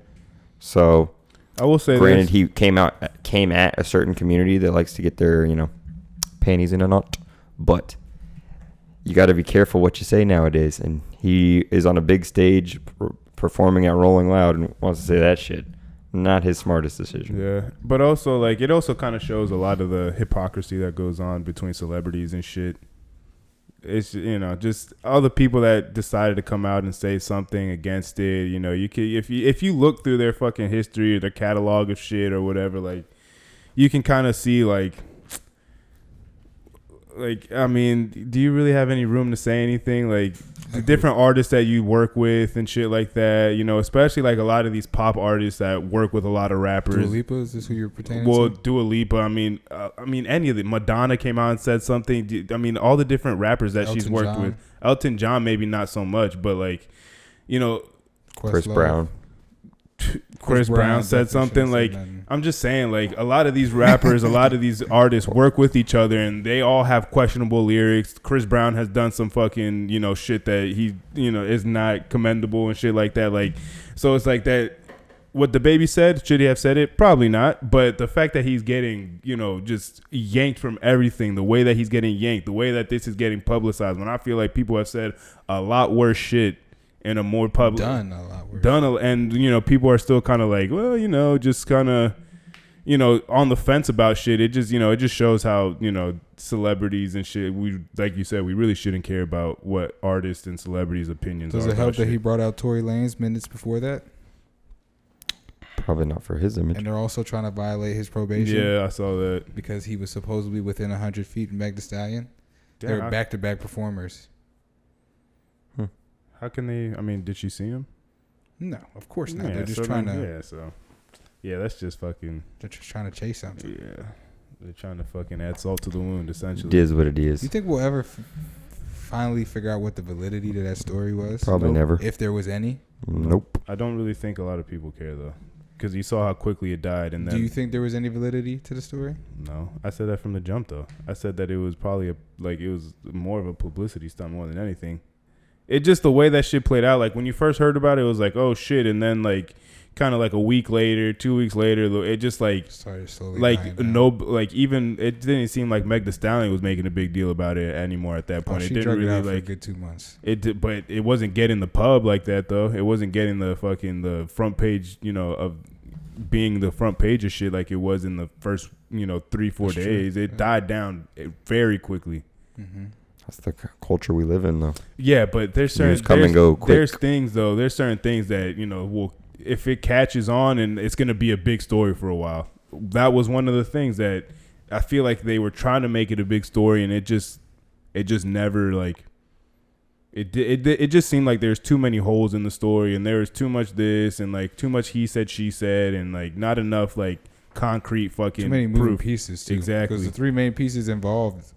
So, I will say granted, this. he came at a certain community that likes to get their, panties in a knot. But you got to be careful what you say nowadays. And he is on a big stage performing at Rolling Loud and wants to say that shit. Not his smartest decision. Yeah, but also like it also kind of shows a lot of the hypocrisy that goes on between celebrities and shit. It's just all the people that decided to come out and say something against it. You could if you look through their fucking history or their catalog of shit or whatever, like you can kind of see like I mean, do you really have any room to say anything? Like the different artists that you work with and shit like that, you know, especially like a lot of these pop artists that work with a lot of rappers. Dua Lipa, is this who you're pertaining to? to? Dua Lipa, I mean, any of the Madonna came out and said something. I mean, all the different rappers that she's worked with. Elton John, maybe not so much, but like, you know, Chris Brown. Chris Brown said something like, I'm just saying, like, a lot of these rappers, a lot of these artists work with each other and they all have questionable lyrics. Chris Brown has done some fucking, you know, shit that he, you know, is not commendable and shit like that. Like, so it's like that. What the baby said, should he have said it? Probably not. But the fact that he's getting, you know, just yanked from everything, the way that he's getting yanked, the way that this is getting publicized, when I feel like people have said a lot worse shit in a more public, done a lot worse. And you know, people are still kind of like, well, you know, just kind of, you know, on the fence about shit. It just, you know, it just shows how, you know, celebrities and shit, we, like you said, we really shouldn't care about what artists and celebrities' opinions are. Does it help that he brought out Tory Lanez minutes before that? Probably not for his image. And they're also trying to violate his probation. Yeah, I saw that. Because he was supposedly within 100 feet of Meg Thee Stallion. They were back-to-back performers. How can they? I mean, did she see him? No, of course not. Yeah, they're just trying to. Yeah, so. Yeah, that's just fucking. They're just trying to chase something. Yeah. They're trying to fucking add salt to the wound, essentially. It is what it is. You think we'll ever finally figure out what the validity to that story was? Probably never. If there was any? Nope. I don't really think a lot of people care, though. Because you saw how quickly it died. And then, do you think there was any validity to the story? No. I said that from the jump, though. I said that it was probably, it was more of a publicity stunt more than anything. It just the way that shit played out. Like when you first heard about it, it was like, oh shit, and then like kind of like a week later, 2 weeks later, it just like started slowly like even it didn't seem like Meg Thee Stallion was making a big deal about it anymore at that point. She it didn't really it for a good 2 months. It did, but it wasn't getting the pub like that though. It wasn't getting the fucking front page, you know, of being the front page of shit like it was in the first, you know, 3-4 days. It died down very quickly. Mm-hmm. That's the culture we live in, though. Yeah, but there's certain there's things though. There's certain things that, you know, will, if it catches on, and it's gonna be a big story for a while. That was one of the things that I feel like they were trying to make it a big story, and it just never like. It just seemed like there's too many holes in the story, and there was too much this and like too much he said she said, and like not enough like concrete fucking too many moving pieces too. Exactly, because the three main pieces involved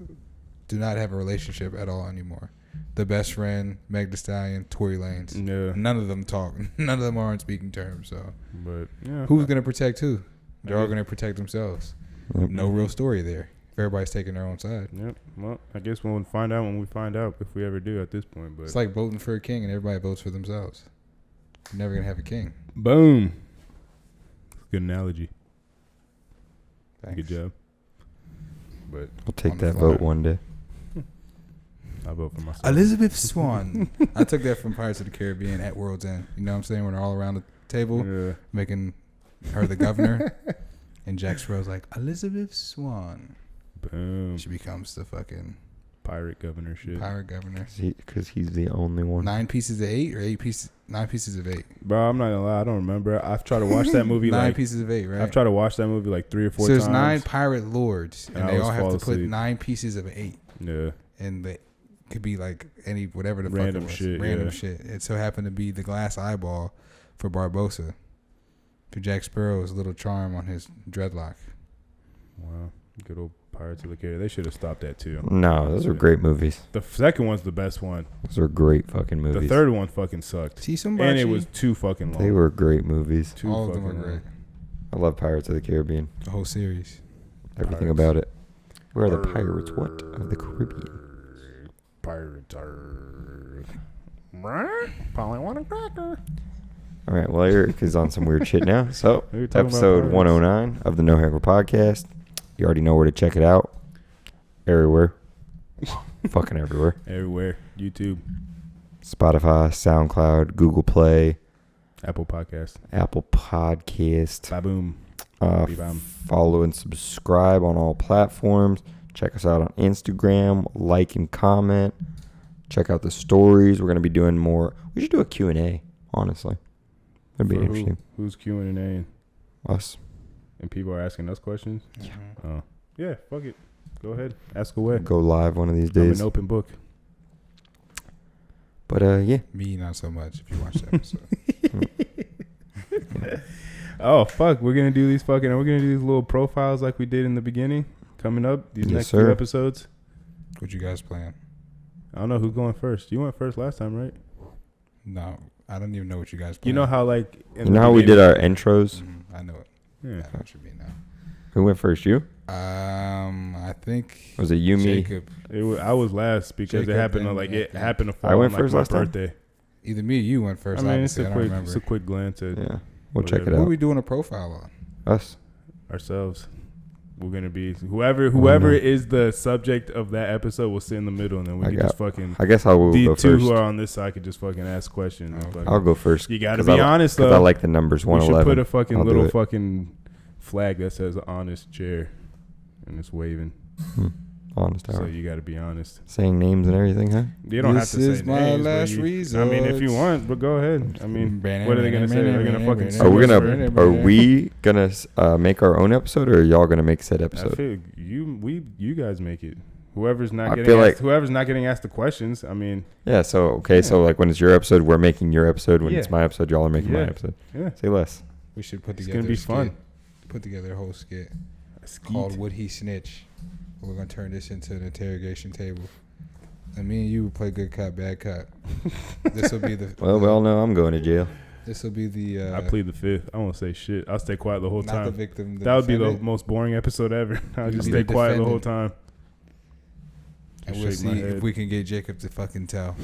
do not have a relationship at all anymore. The best friend, Meg Thee Stallion, Tory Lanez. Yeah. None of them talk. None of them are on speaking terms. So, but yeah, who's gonna protect who? They're all gonna protect themselves. Yep. No real story there. Everybody's taking their own side. Yep. Well, I guess we'll find out when we find out, if we ever do at this point. But it's like voting for a king and everybody votes for themselves. You're never gonna have a king. Boom. Good analogy. Thanks. Good job. But I'll take that vote one day. I vote for myself. Elizabeth Swann. I took that from Pirates of the Caribbean at World's End. You know what I'm saying? When they're all around the table, making her the governor, and Jack Sparrow's like, Elizabeth Swann. Boom. She becomes the fucking pirate governor shit. Pirate governor. Because he's the only one. 9 pieces of 8 or 8 pieces? 9 pieces of 8. Bro, I'm not gonna lie, I don't remember. I've tried to watch that movie 9 pieces of 8, right? I've tried to watch that movie like 3 or 4 times. So there's 9 pirate lords, and they all have to put 9 pieces of 8. Yeah. And they could be like any whatever the random fuck it was. shit. Random shit. It so happened to be the glass eyeball for Barbossa. For Jack Sparrow's little charm on his dreadlock. Wow. Good old Pirates of the Caribbean. They should have stopped that too. No, those are great movies. The second one's the best one. Those are great fucking movies. The third one fucking sucked. And it was too fucking long. They were great movies. All of them were great. I love Pirates of the Caribbean. The whole series. Everything about it. Where are the pirates? What? Of the Caribbean. Pirates are... Probably want a cracker. All right, well, Eric is on some weird shit now. So, episode 109 of the No Hangover podcast. You already know where to check it out. Everywhere. Fucking everywhere. Everywhere. YouTube. Spotify, SoundCloud, Google Play. Apple Podcast. Ba-boom. Ba-boom. Follow and subscribe on all platforms. Check us out on Instagram. Like and comment. Check out the stories. We're going to be doing more. We should do a Q&A, honestly. That'd be interesting. Who's Q&A? Us. And people are asking us questions? Yeah. Oh. Yeah, fuck it. Go ahead. Ask away. Go live one of these I'm days. an open book. But yeah. Me, not so much if you watch the episode. Oh, fuck. We're going to do these little profiles like we did in the beginning. Coming up. These Yes, next sir. few episodes. What you guys playing? I don't know who's going first. You went first last time, right? No, I don't even know what you guys playing. You know how, like... You know how we did our intros? I know it. Yeah. I know what you mean now. Who went first? You? I think Was it you, me? Jacob. I was last because Jacob it happened and- it and- happened to fall I went on, like, first my last time? birthday. Either me or you went first. I mean, it's obviously. a I don't quick remember. it's a quick glance at Yeah. We'll check it Whatever. Who are out. we doing a profile on? Us. ourselves. We're gonna be whoever no. is the subject of that episode will sit in the middle, and then we I can got- just fucking I guess I will the go two first. who are on this side could just fucking ask questions. and Okay. fucking- I'll go first. You gotta 'cause be honest Because though. I like the numbers we should 111. put a fucking I'll do little it. fucking flag that says "honest chair," and it's waving. Honest So hour. you gotta be honest. Saying names and everything, huh? You don't This have to is say my names. but last I mean, if you resort. want, but go ahead. I mean, what are they gonna say? They're gonna fucking. Are sue we us gonna? for- Are we gonna make our own episode, or are y'all gonna make said I episode? feel you guys make it. Whoever's not I getting feel asked, like- whoever's not getting asked the questions. I mean, Yeah. So okay. So like when it's your episode, we're making your episode. When it's Yeah. my episode, y'all are making my Yeah. episode. yeah, Say less. We should put it's together. gonna be a skit. fun. Put together a whole skit Skeet. called "Would He Snitch?" We're gonna turn this into an interrogation table. And me and you will play good cop, bad cop. This will be the. Well, we all know I'm going to jail. This will be the. I plead the fifth. I won't say shit. I'll stay quiet the whole not time. the victim. That would be the defendant. most boring episode ever. I'll just be stay the quiet the whole defendant. time. And Just we'll shake my see head. if we can get Jacob to fucking tell.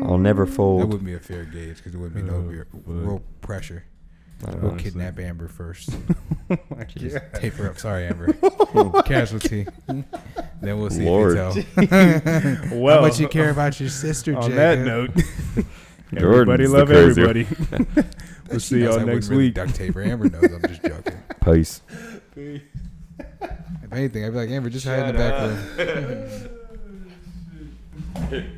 I'll never That fold. wouldn't be a fair gauge because there wouldn't be no real pressure. I don't We'll know. Honestly. kidnap Amber first. Yeah. Tape her up. Sorry, Amber. Casualty. Then we'll see Lord. if you tell. Well, How much you care about your sister, on Jacob? that note, everybody Jordan's the love crazy everybody. That We'll she see knows y'all I wouldn't next really week. Duct tape her. Amber knows. I'm just joking. Peace. If anything, I'd be like, Amber, just hide in the back room.